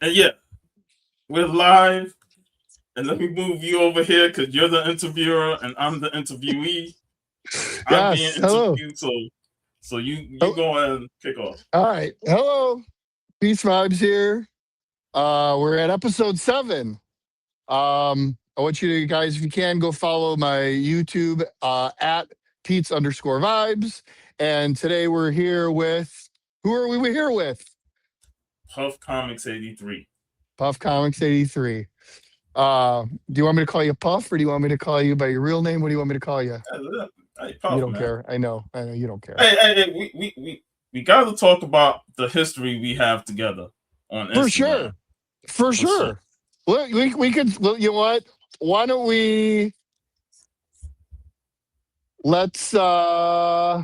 And yeah, we're live. And let me move you over here because you're the interviewer and I'm the interviewee. I'm being Yes. Hello. interviewed, so you Oh, go ahead and kick off. all right. Hello. Peace vibes here. We're at episode 7. I want you to guys, if you can, go follow my YouTube at Pete's_vibes. And today we're here with who are we here with? Puff Comics 83. Puff Comics 83. Do you want me to call you Puff or do you want me to call you by your real name? What do you want me to call you? Hey, You Puff, don't man. care. I know you don't care. Hey, we got to talk about the history we have together on For Instagram. sure. For sure. Well, we could, well, you know what? Why don't we, let's, I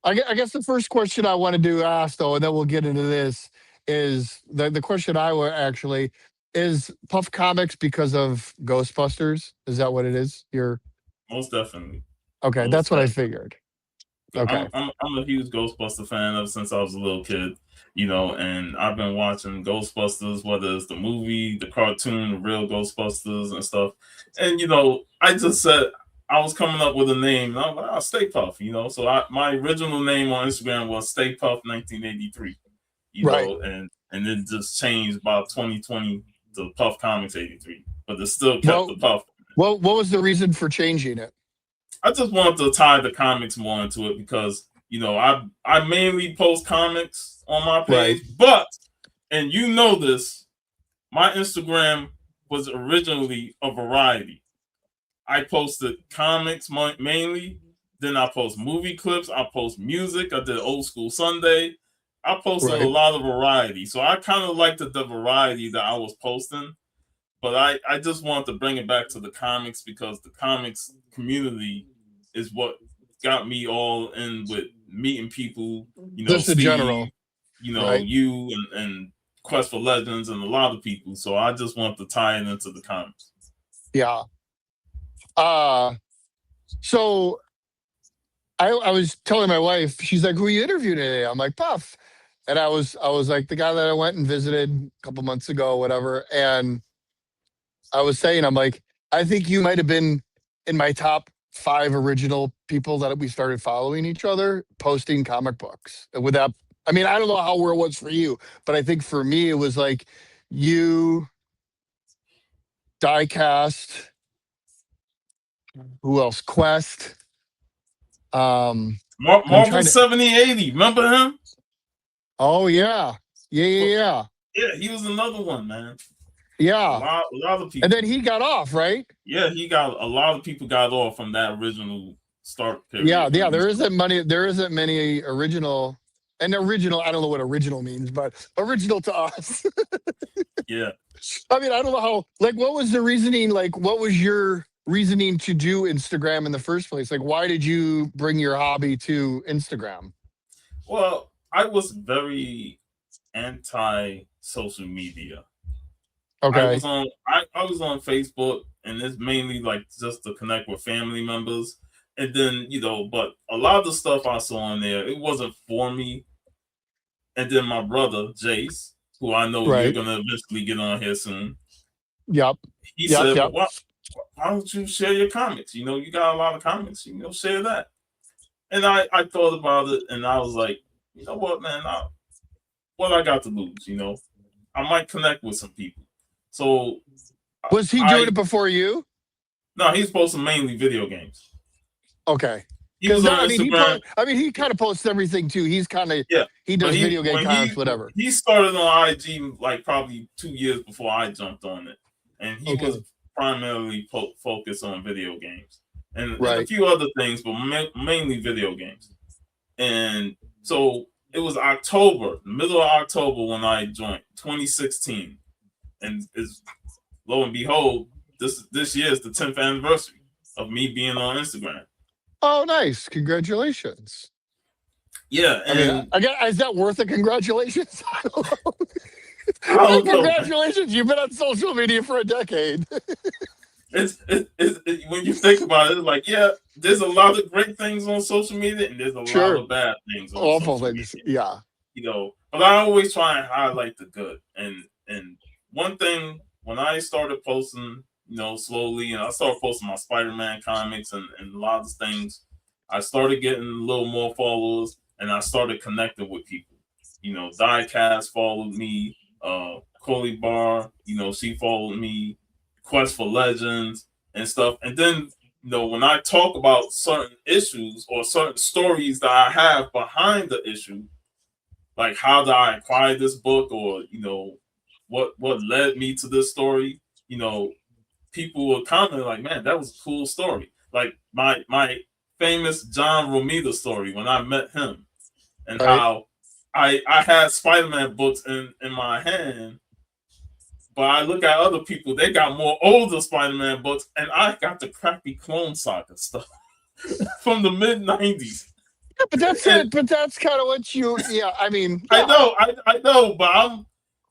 guess the first question I wanted to ask, though, and then we'll get into this, is the question I would actually, is Puff Comics because of Ghostbusters? Is that what it is? Most definitely. Okay, that's what I figured. Okay. I'm a huge Ghostbuster fan ever since I was a little kid, and I've been watching Ghostbusters, whether it's the movie, the cartoon, the real Ghostbusters and stuff. And I just said I was coming up with a name. And I'm like, Stay Puff, So my original name on Instagram was Stay Puff 1983, Right. and it just changed about 2020 to Puff Comics 83, but it still kept Well, the Puff. what was the reason for changing it? I just wanted to tie the comics more into it because I mainly post comics on my page, but and this, my Instagram was originally a variety. I posted comics mainly, then I post movie clips, I post music, I did Old School Sunday. I posted a lot of variety, so I kind of liked the variety that I was posting. But I just wanted to bring it back to the comics because the comics community is what got me all in with meeting people, Just Steve, in general. You and Quest for Legends and a lot of people. So I just want to tie it into the comics. Yeah. So I was telling my wife, she's like, who are you interviewing today? I'm like, Puff. And I was like the guy that I went and visited a couple months ago, whatever. And I was saying, I'm like, I think you might have been in my top 5 original people that we started following each other, posting comic books. With that, I mean, I don't know how it was for you, but I think for me, it was like you, Diecast, who else? Quest. Marvel 7080, remember him? Oh yeah. Yeah, he was another one, man. Yeah, a lot of people. And then he got off, right? Yeah, a lot of people got off from that original start period. Yeah. There isn't many original. And original, I don't know what original means, but original to us. Yeah. I mean, I don't know how. Like, what was the reasoning? Like, what was your reasoning to do Instagram in the first place? Like, why did you bring your hobby to Instagram? Well, I was very anti-social media. Okay. I was on Facebook, and it's mainly like just to connect with family members. And then, but a lot of the stuff I saw on there, it wasn't for me. And then my brother, Jace, who I know you're going to eventually get on here soon. Yep. He said, well, why don't you share your comics? You got a lot of comics, share that. And I thought about it, and I was like, you know what, man, what I got to lose, I might connect with some people. So was he doing it before you? No, he's posting mainly video games. Okay. He was on Instagram. He kind of posts everything too. He's kind of he does video game comics, whatever. He started on IG like probably 2 years before I jumped on it, and he was primarily focused on video games and a few other things, but mainly video games. And so it was middle of October when I joined, 2016, and is lo and behold, this year is the 10th anniversary of me being on Instagram. Oh, nice! Congratulations. Yeah, and is that worth a congratulations? I don't know. Congratulations! You've been on social media for a decade. It's when you think about it, it's like, yeah, there's a lot of great things on social media, and there's a lot of bad things. Awful things, yeah. but I always try and highlight the good. And one thing when I started posting, slowly, and I started posting my Spider-Man comics and a lot of things, I started getting a little more followers, and I started connecting with people. Diecast followed me, Coley Bar, she followed me, Quest for Legends and stuff. And then, when I talk about certain issues or certain stories that I have behind the issue, like how did I acquire this book, or what led me to this story, people will comment like, man, that was a cool story. Like my famous John Romita story when I met him, and how I had Spider-Man books in my hand, but I look at other people, they got more older Spider-Man books, and I got the crappy Clone Saga stuff from the mid-90s. Yeah, but that's it. But that's kind of what you. Yeah, I mean, yeah. I know, but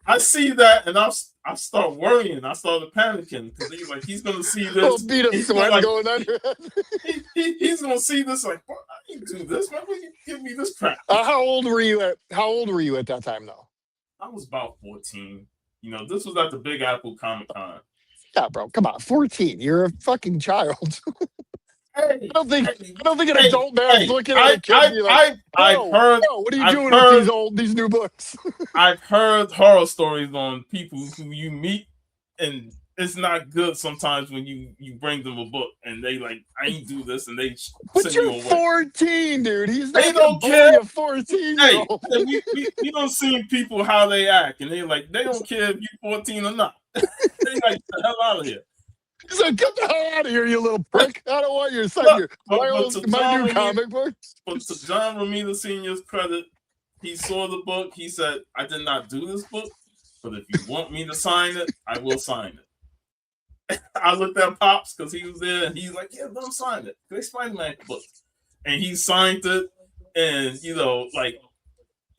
I see that, and I start worrying. I started panicking because he's gonna see this. Oh, beat a sweat going under. He's gonna see this like, what? I didn't do this. Why would you give me this crap? How old were you at that time, though? I was about 14. This was at the Big Apple Comic Con. Yeah, bro, come on, 14. You're a fucking child. Hey, I don't think an adult man's looking at a kid and be like, I've heard. What are you doing with these new books? I've heard horror stories on people who you meet, and it's not good sometimes when you bring them a book and they like, I ain't do this, and they but you're 14, dude. They don't care. A 14-year-old. Hey, we don't see people how they act, and they don't care if you're 14 or not. They like, the hell out of here. He's like, get the hell out of here, you little prick. I don't want your son. My new comic book. But to John Romita Sr.'s credit, he saw the book. He said, I did not do this book, but if you want me to sign it, I will sign it. I looked at Pops because he was there, and he's like, yeah, let him sign it. They Spider-Man book. And he signed it, and,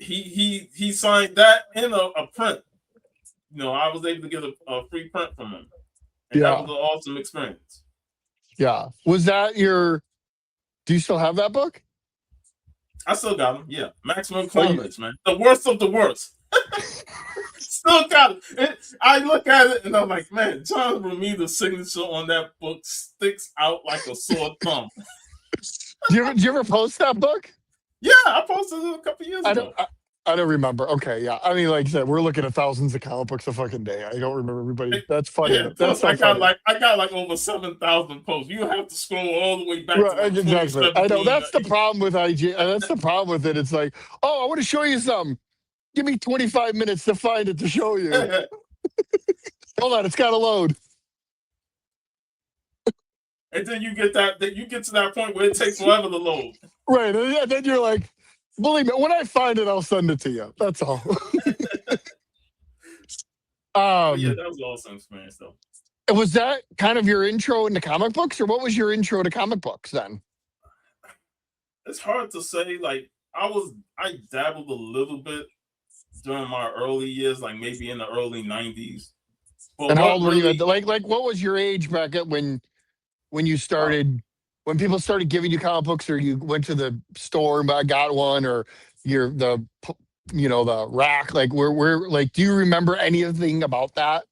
he signed that in a print. I was able to get a free print from him. And that was an awesome experience. Yeah. Was that do you still have that book? I still got them. Yeah. Maximum Carnage, man. The worst of the worst. Still got it. I look at it and I'm like, man, John Romita's signature on that book sticks out like a sore thumb. Did you ever post that book? Yeah, I posted it a couple years ago. I don't remember. Okay, yeah. I mean, like I said, we're looking at thousands of comic books a fucking day. I don't remember everybody. That's funny. Yeah, I got like over 7,000 posts. You have to scroll all the way back. Right, exactly. I know that's the problem with IG. That's the problem with it. It's like, oh, I want to show you something. Give me 25 minutes to find it to show you. Hold on, it's got to load. And then you get to that point where it takes forever to load. Right. And then you're like, believe me, when I find it, I'll send it to you. That's all. Yeah, that was an awesome experience, though. Was that kind of your intro into comic books, or what was your intro to comic books then? It's hard to say. Like, I dabbled a little bit during my early years, like maybe in the early 90s. But and how old were you? Like, what was your age bracket when you started? When people started giving you comic books, or you went to the store and got one, or the rack, like where like, do you remember anything about that?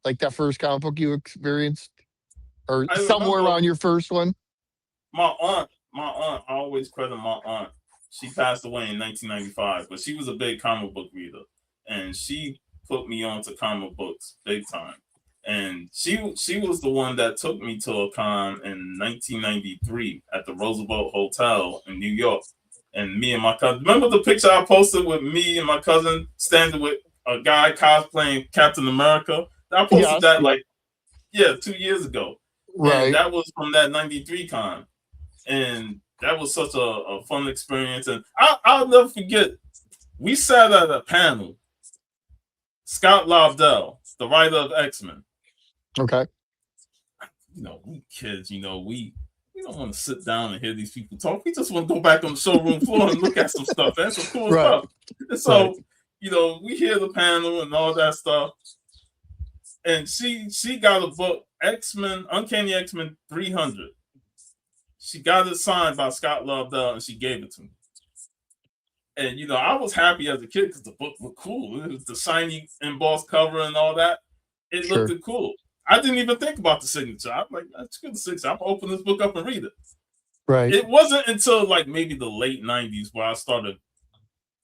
Like that first comic book you experienced, or somewhere around your first one? My aunt, I always credit my aunt. She passed away in 1995, but she was a big comic book reader, and she put me onto comic books big time. And she was the one that took me to a con in 1993 at the Roosevelt Hotel in New York. And me and my cousin, remember the picture I posted with me and my cousin standing with a guy cosplaying Captain America? I posted that 2 years ago. Right. And that was from that 93 con. And that was such a fun experience. And I'll never forget, we sat at a panel. Scott Lobdell, the writer of X-Men. Okay. We kids, we don't want to sit down and hear these people talk. We just want to go back on the showroom floor and look at some stuff. That's some cool stuff. And so, we hear the panel and all that stuff. And she got a book, X-Men, Uncanny X-Men 300. She got it signed by Scott Lobdell, and she gave it to me. And I was happy as a kid because the book looked cool. It was the shiny embossed cover and all that. It looked cool. I didn't even think about the signature. I'm like, that's good. The signature. I'm gonna open this book up and read it. Right. It wasn't until like maybe the late '90s where I started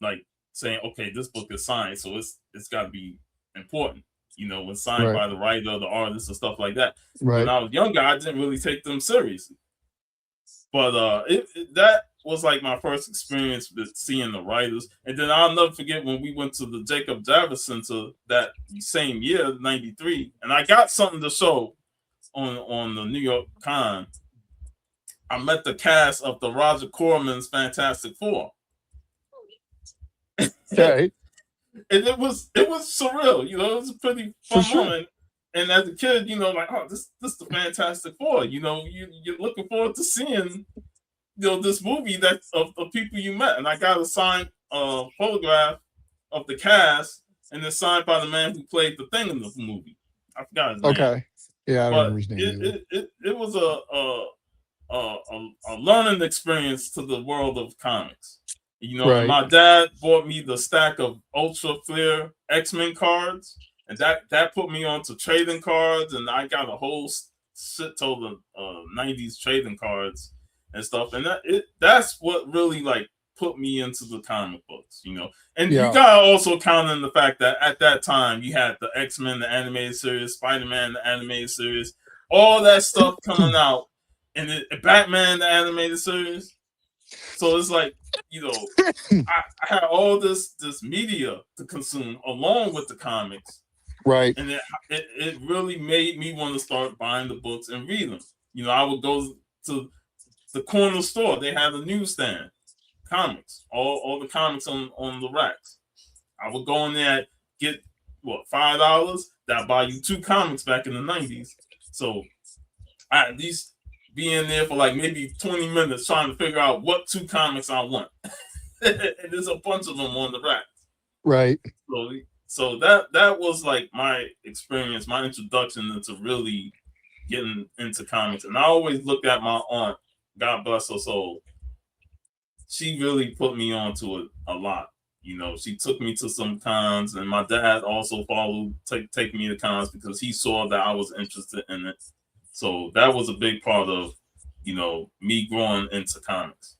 like saying, okay, this book is signed, so it's got to be important. When signed by the writer, the artist, and stuff like that. Right. When I was younger, I didn't really take them seriously. But that was like my first experience with seeing the writers. And then I'll never forget when we went to the Jacob Javits Center that same year, '93, and I got something to show on the New York Con. I met the cast of the Roger Corman's Fantastic Four. Okay. And it was surreal, it was a pretty fun moment. And as a kid, like, oh, this is the Fantastic Four. You're looking forward to seeing, this movie that's of the people you met. And I got a signed photograph of the cast, and it's signed by the man who played the Thing in the movie. I forgot his name. Okay. Yeah, I don't remember his name. It was a learning experience to the world of comics. And my dad bought me the stack of Ultra Flair X-Men cards, and that put me onto trading cards, and I got a whole shit ton of '90s trading cards and stuff, and that's what really like put me into the comic books, And you gotta also count in the fact that at that time you had the X-Men, the animated series, Spider-Man, the animated series, all that stuff coming out, and Batman, the animated series. So it's like, I had all this media to consume along with the comics. Right. And it really made me want to start buying the books and read them. I would go to the corner store. They had a newsstand, comics, all the comics on the racks. I would go in there, get $5. That buy you 2 comics back in the '90s. So I at least be in there for like maybe 20 minutes trying to figure out what 2 comics I want. And there's a bunch of them on the rack. Right. So that was like my experience, my introduction into really getting into comics. And I always looked at my aunt, God bless her soul. She really put me onto it a lot. She took me to some cons, and my dad also followed, take me to cons because he saw that I was interested in it. So that was a big part of, me growing into comics.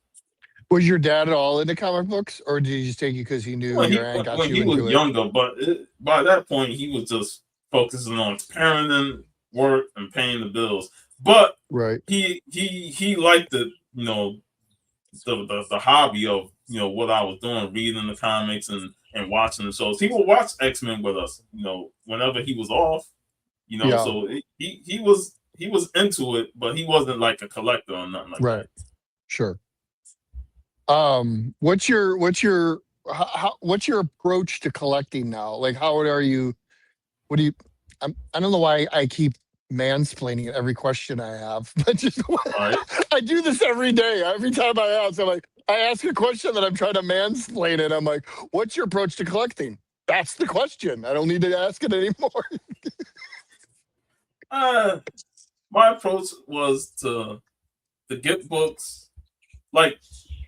Was your dad at all into comic books, or did he just take you because he knew your aunt got you into it? He was younger, but by that point, he was just focusing on parenting, work, and paying the bills. But he liked the the hobby of what I was doing, reading the comics and watching the shows. He would watch X-Men with us, whenever he was off. So he was into it, but he wasn't like a collector or nothing like that. Right. Sure. What's your approach to collecting now? Like, how are you? What do you? I don't know why I keep mansplaining every question I have, but just I do this every day. Every time I ask, I'm like, I ask a question that I'm trying to mansplain it. I'm like, what's your approach to collecting? That's the question. I don't need to ask it anymore. My approach was to get books. Like,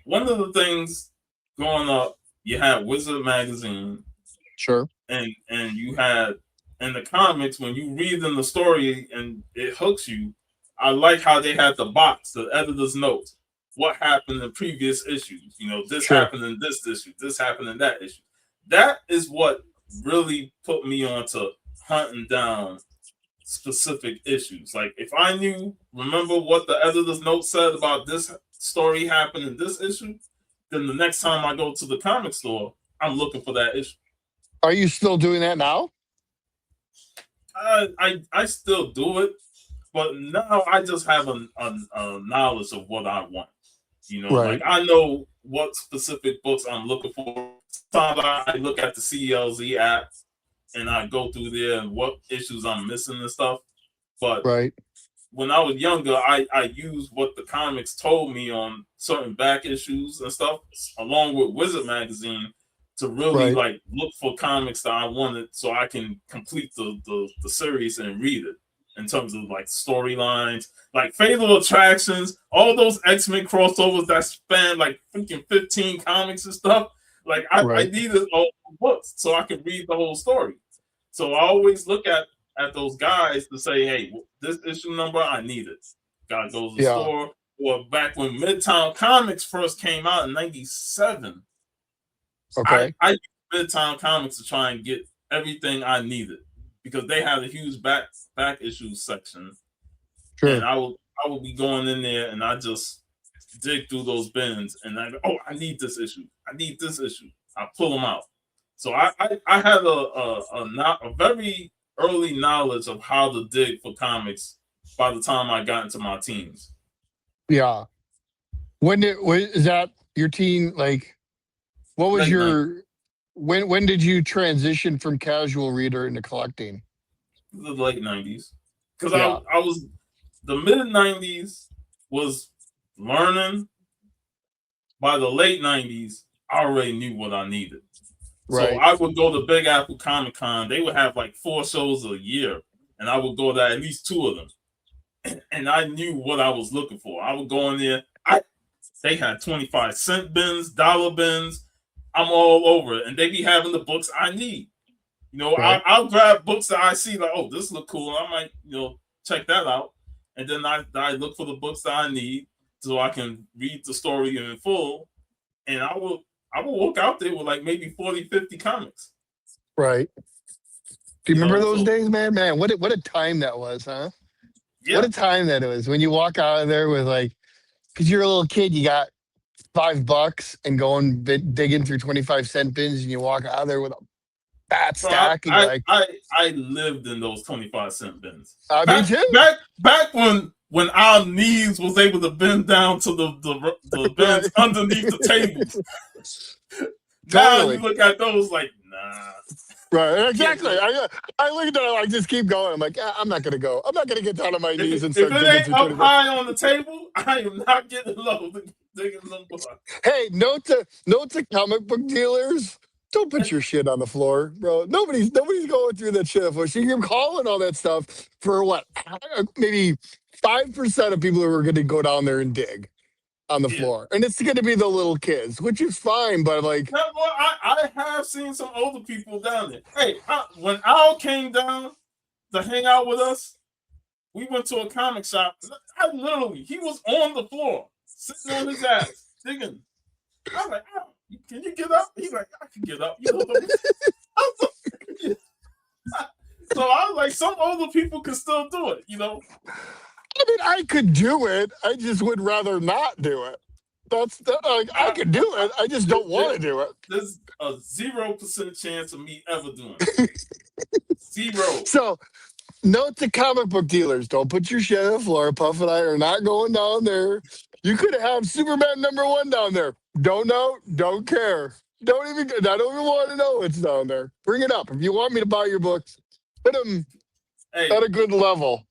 one of the things growing up, you had Wizard magazine. Sure. And you had in the comics, when you read in the story and it hooks you, I like how they had the box, the editor's notes. What happened in previous issues? This happened in this issue. This happened in that issue. That is what really put me onto hunting down specific issues. Like, if I remember what the editor's note said about this story happened in this issue, then the next time I go to the comic store, I'm looking for that issue. Are you still doing that now? I still do it, but now I just have a knowledge of what I want. Like, I know what specific books I'm looking for. Sometimes I look at the CLZ app and I go through there and what issues I'm missing and stuff. But when I was younger, I used what the comics told me on certain back issues and stuff, along with Wizard magazine, to really like look for comics that I wanted so I can complete the series and read it in terms of like storylines, like Fatal Attractions, all those X-Men crossovers that span like freaking 15 comics and stuff. Like I Right. needed all the books so I could read the whole story. So I always look at those guys to say, hey, this issue number I need it. Gotta go to the Yeah. store. Or back when Midtown Comics first came out in '97, Okay. I used Midtown Comics to try and get everything I needed because they had a huge back issue section, and Sure. I will be going in there and I just dig through those bins and I go, oh, I need this issue. I need this issue. I pull them out. So I had a very early knowledge of how to dig for comics by the time I got into my teens. Yeah. When is that your teen? Like, what was Late your when did you transition from casual reader into collecting? the late '90s, because Yeah. I was the mid '90s was learning. By the late '90s, I already knew what I needed. So Right. I would go to Big Apple Comic Con. They would have like 4 shows a year, and I would go to at least 2 of them. And I knew what I was looking for. I would go in there. They had 25-cent bins, dollar bins. I'm all over it, and they be having the books I need. You know, Right. I'll grab books that I see like, oh, this look cool. I might, check that out, and then I look for the books that I need so I can read the story in full, and I will walk out there with like maybe 40, 50 comics. Right. Do you remember those So days, man? Man, what a time that was, huh? yeah, What a time that it was when you walk out of there with like, because you're a little kid, you got $5 and going digging through 25-cent bins, and you walk out of there with a fat so stack, and you're like, I lived in those 25-cent bins. me too. Back when our knees was able to bend down to the bins underneath the tables. Now Totally. you look at those like, nah. Right, exactly. I look at that, I just keep going. I'm like, I'm not gonna go. I'm not gonna get down on my knees and If start it digging ain't through up 25. high on the table, I am not getting low digging them books. Hey, note to comic book dealers. Don't put your shit on the floor, bro. Nobody's going through that shit on the floor. So you're calling all that stuff for what? Maybe 5% of people who are going to go down there and dig on the floor, and it's going to be the little kids, which is fine. But like, Now, well, I have seen some older people down there. Hey, when Al came down to hang out with us, we went to a comic shop. He was on the floor, sitting on his ass, digging. I was like, Al, can you get up? He's like, I can get up. So I was like, some older people can still do it, I mean, I could do it. I just would rather not do it. I could do it. I just don't want to do it. There's a 0% chance of me ever doing it. 0. So, note to comic book dealers: don't put your shit on the floor. Puff and I are not going down there. You could have Superman #1 down there. Don't know. Don't care. I don't even want to know what's down there. Bring it up if you want me to buy your books. Put them at a good level.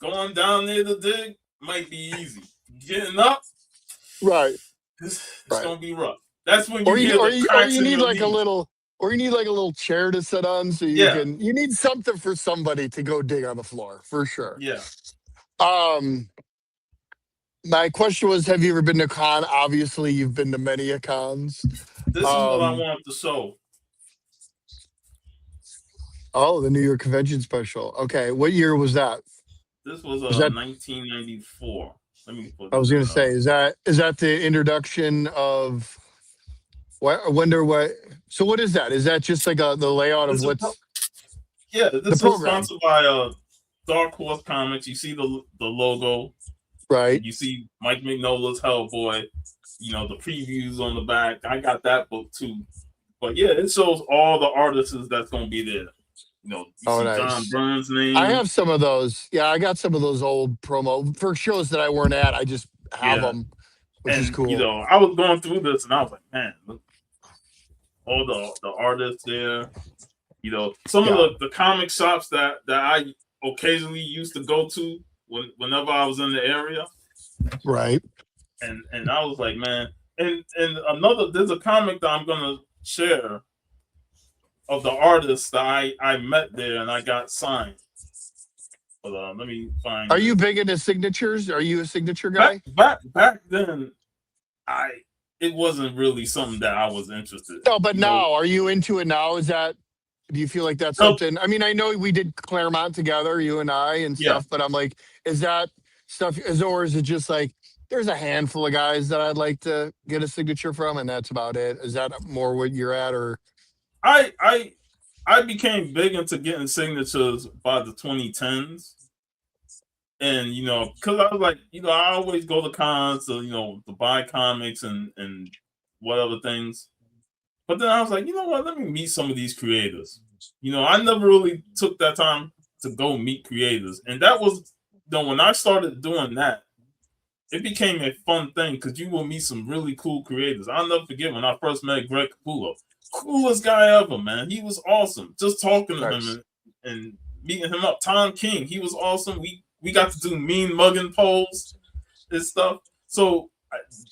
Going down there to dig might be easy. Getting up, right? It's right. gonna be rough. That's when you need like a little chair to sit on, so you need something for somebody to go dig on the floor for sure. Yeah. My question was, have you ever been to a con? Obviously, you've been to many cons. This is what I wanted to show. Oh, the New York Convention Special. Okay, what year was that? This was 1994. Let me put. I was going to say, is that the introduction of? What? I wonder what. So what is that? Is that just like the layout of what's? Yeah, this was sponsored by Dark Horse Comics. You see the logo, right? You see Mike Mignola's Hellboy. The previews on the back. I got that book too. But yeah, it shows all the artists that's going to be there. You see nice. John Burns' name. I have some of those. Yeah, I got some of those old promo for shows that I weren't at. I just have them, which is cool. I was going through this and I was like, man, look, all the artists there. Some of the comic shops that I occasionally used to go to whenever I was in the area. Right. And I was like, man, and there's a comic that I'm gonna share of the artists that I met there and I got signed. But let me find. Are you big into signatures? Are you a signature guy? Back then, it wasn't really something that I was interested in. No, but now, are you into it now? Do you feel like that's something? I mean, I know we did Claremont together, you and I and Yeah. stuff, but I'm like, is that stuff, or is it just like, there's a handful of guys that I'd like to get a signature from, and that's about it? Is that more what you're at, or? I became big into getting signatures by the 2010s. And because I was like, I always go to cons to buy comics and whatever things. But then I was like, you know what? Let me meet some of these creators. I never really took that time to go meet creators, and that was when I started doing that, it became a fun thing because you will meet some really cool creators. I'll never forget when I first met Greg Capullo. Coolest guy ever, man. He was awesome. Just talking to him and meeting him up. Tom King, he was awesome. We got to do mean mugging polls and stuff. So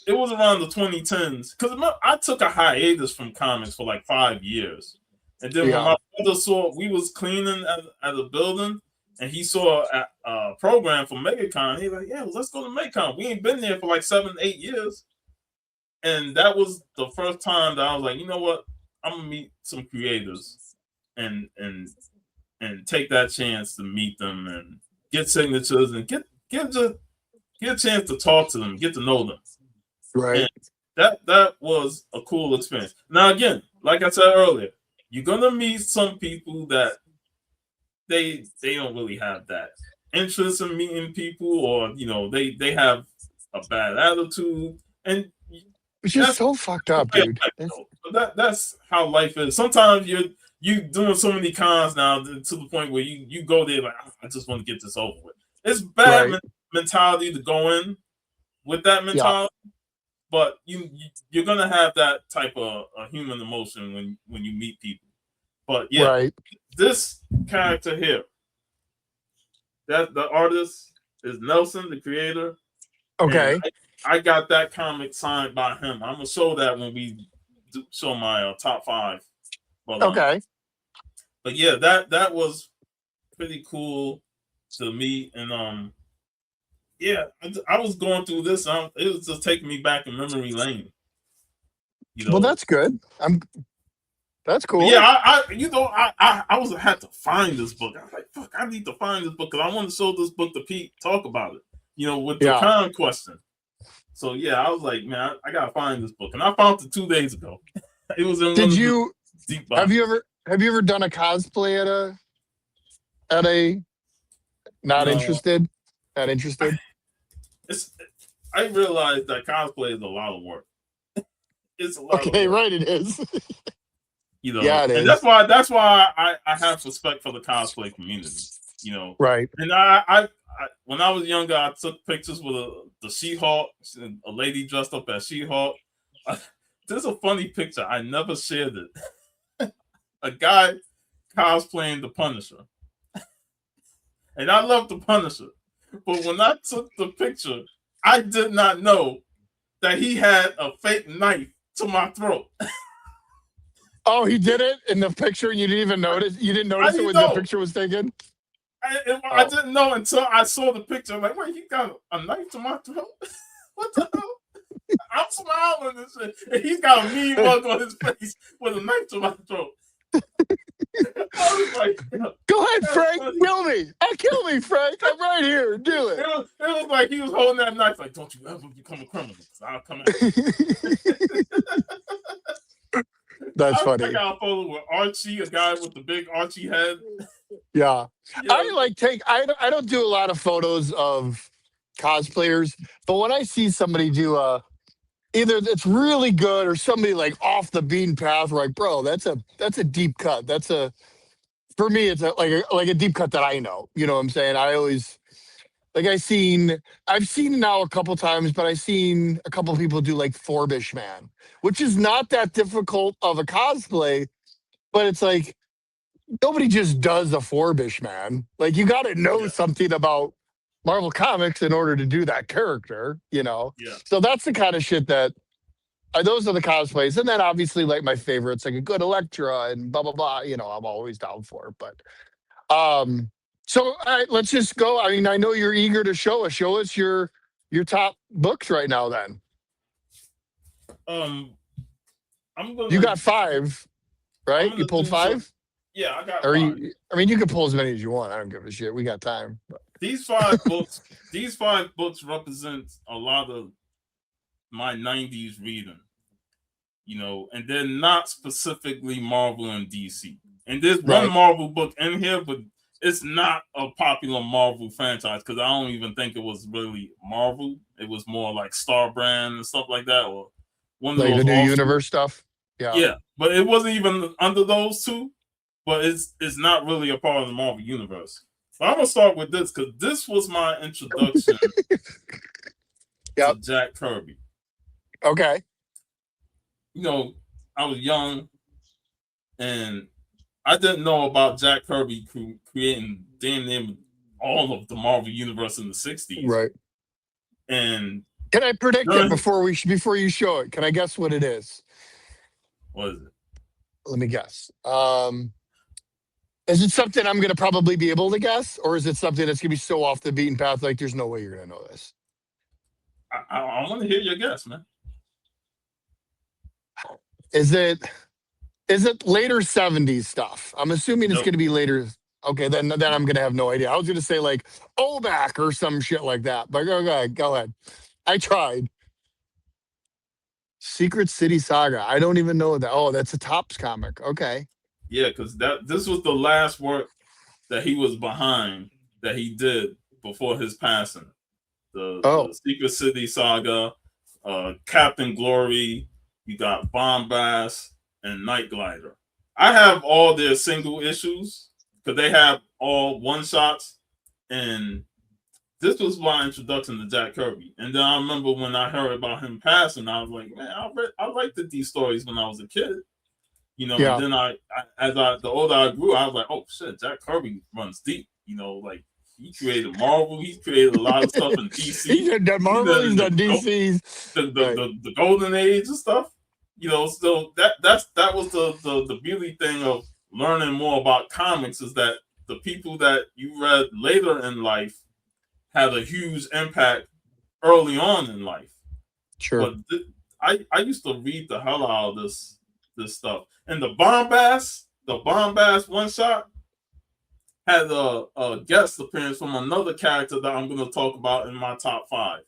it was around the 2010s because I took a hiatus from comics for like 5 years, and then when my brother saw we was cleaning at a building, and he saw a program for MegaCon, he was like, "Yeah, let's go to MegaCon." We ain't been there for like 7-8 years, and that was the first time that I was like, you know what, I'm gonna meet some creators, and take that chance to meet them and get signatures and get a chance to talk to them, get to know them. Right. And that was a cool experience. Now, again, like I said earlier, you're gonna meet some people that they don't really have that interest in meeting people, or they have a bad attitude, and it's just so fucked up, dude. That's how life is. Sometimes you doing so many cons now to the point where you go there like, I just want to get this over with. It's bad mentality to go in with that mentality, but you're gonna have that type of human emotion when you meet people. But this character here, that the artist is Nelson, the creator. Okay, I got that comic signed by him. I'm gonna show that when we show my top 5. But, okay. But yeah, that was pretty cool to meet, and yeah, I was going through this. It was just taking me back in memory lane. Well, that's good. That's cool. Yeah, I had to find this book. I was like, fuck, I need to find this book because I want to show this book to Pete, talk about it. With the con question. So yeah, I was like, man, I gotta find this book, and I found it 2 days ago. It was in. Did you have you ever done a cosplay at a? Not interested. Not interested. I realized that cosplay is a lot of work. It's a lot. Okay, right. It is. Yeah, it is. That's why I have respect for the cosplay community. Right. And I when I was younger, I took pictures with the She-Hulk, a lady dressed up as She-Hulk. There's a funny picture. I never shared it. A guy cosplaying the Punisher. And I love the Punisher. But when I took the picture, I did not know that he had a fake knife to my throat. Oh, he did it in the picture, and you didn't even notice? You didn't notice it when the picture was taken? I didn't know until I saw the picture. I'm like, wait, he got a knife to my throat? What the hell? I'm smiling and shit. And he's got a mean mug on his face with a knife to my throat. I was like, go ahead, Frank. Kill me. Kill me, Frank. I'm right here. Do it. It was like he was holding that knife like, don't you ever become a criminal, because I'll come at you. That's funny. I got a photo with Archie, a guy with the big Archie head. Yeah. I don't do a lot of photos of cosplayers, but when I see somebody do either it's really good or somebody like off the beaten path, like, bro, that's a deep cut. For me, it's like a deep cut that I know. You know what I'm saying? I always I've seen it now a couple times, but I've seen a couple people do like Forbish Man, which is not that difficult of a cosplay, but it's like nobody just does a Forbish Man. Like, you got to know something about Marvel Comics in order to do that character, Yeah. So that's the kind of shit that those are the cosplays. And then obviously, like, my favorites, like a good Elektra and blah, blah, blah, I'm always down for it. But so all right, let's just go. I mean, I know you're eager to show us your top books right now then. I'm gonna. You got 5, right? You pulled 5. Yeah, I got Or 5. I mean, you can pull as many as you want. I don't give a shit. We got time. But. These 5 books. These 5 books represent a lot of my '90s reading. And they're not specifically Marvel and DC. And there's one Marvel book in here, but it's not a popular Marvel franchise because I don't even think it was really Marvel. It was more like Star Brand and stuff like that, or one of like those the new universe stuff. Yeah, but it wasn't even under those 2. But it's not really a part of the Marvel universe. So I'm gonna start with this because this was my introduction to Jack Kirby. Okay. I was young and I didn't know about Jack Kirby creating damn near all of the Marvel universe in the 60s. Right. And can I predict it before you show it? Can I guess what it is? What is it? Let me guess. Is it something I'm going to probably be able to guess? Or is it something that's going to be so off the beaten path like there's no way you're going to know this? I want to hear your guess, man. Is it later 70s stuff? I'm assuming it's going to be later. Okay, then I'm going to have no idea. I was going to say like OBAC or some shit like that. But go ahead. I tried. Secret City Saga. I don't even know that. Oh, that's a Topps comic. Okay. Yeah, because this was the last work that he was behind that he did before his passing. The Secret City Saga, Captain Glory, you got Bombast, and Night Glider. I have all their single issues because they have all one-shots, and this was my introduction to Jack Kirby. And then I remember when I heard about him passing, I was like, man, I liked these stories when I was a kid. And then the older I grew, I was like, oh shit, Jack Kirby runs deep. Like he created Marvel, he created a lot of stuff in DC. He's done Marvel, he's done DC's, the Golden Age and stuff. So that was the beauty thing of learning more about comics is that the people that you read later in life had a huge impact early on in life. Sure. But I used to read the hell out of this stuff. And the Bombast one shot had a guest appearance from another character that I'm going to talk about in my top 5.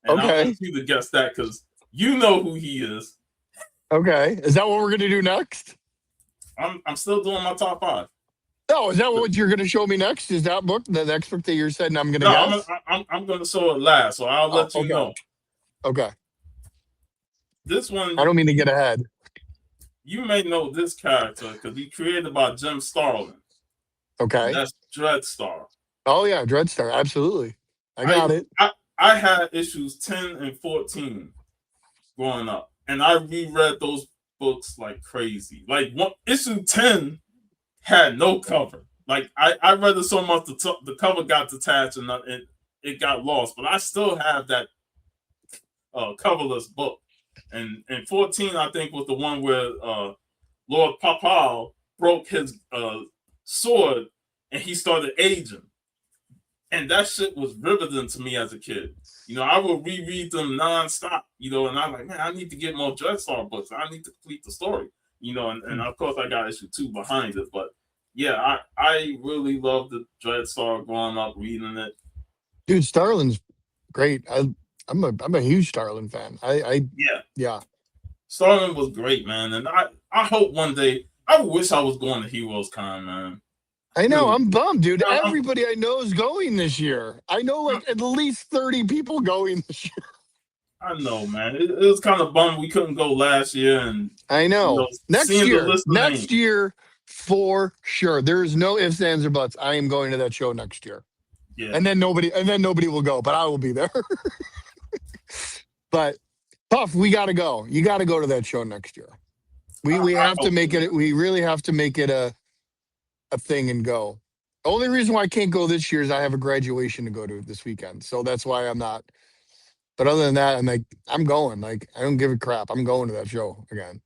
And I want you to guess that because you know who he is. Okay. Is that what we're going to do next? I'm still doing my top 5. No, is that what you're going to show me next? Is that book, the next book that you're saying I'm going to guess? I'm going to show it last, so I'll let you know. Okay. This one... I don't mean to get ahead. You may know this character because he created by Jim Starlin. Okay. That's Dreadstar. Oh, yeah, Dreadstar. Absolutely. I got it. I had issues 10 and 14 growing up, and I reread those books like crazy. Like issue 10 had no cover. Like I read it so much the cover got detached and it got lost, but I still have that coverless book. And 14, I think, was the one where Lord Papal broke his sword and he started aging. And that shit was riveting to me as a kid. I would reread them nonstop, and I'm like, man, I need to get more Dreadstar books. I need to complete the story, and of course I got issue 2 behind it. But yeah, I really loved the Dreadstar growing up, reading it. Dude, Starlin's great. I'm a huge Starlin fan. Yeah. Starlin was great, man. And I hope one day, I wish I was going to Heroes Con, man. I know, I'm bummed, dude. Everybody I know is going this year. I know like at least 30 people going this year. I know, man. It was kind of bummed we couldn't go last year. And I know. Next year, for sure. There's no ifs, ands, or buts. I am going to that show next year. Yeah. And then nobody will go, but I will be there. But Puff, we gotta go. You gotta go to that show next year. We have to make it. We really have to make it a thing and go. The only reason why I can't go this year is I have a graduation to go to this weekend, so that's why I'm not. But other than that, I'm going. Like I don't give a crap. I'm going to that show again.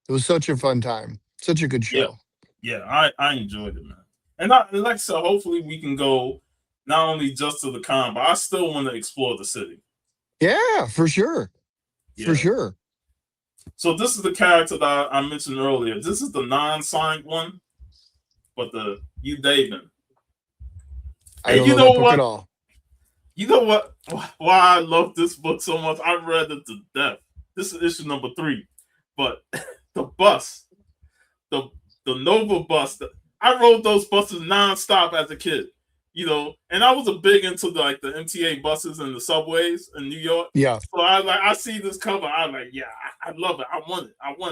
It was such a fun time. Such a good show. Yeah, I enjoyed it, man. And like I said, hopefully we can go not only just to the con, but I still want to explore the city. Yeah, for sure. Yeah. For sure. So this is the character that I mentioned earlier. This is the non-signed one, but the Hugh David. I don't know that book at all. You know what? Why I love this book so much? I read it to death. This is issue number 3. But the bus, the Nova bus, I rode those buses nonstop as a kid. You know, and I was a big into the MTA buses and the subways in New York. Yeah. So I see this cover, I'm like, yeah, I love it. I want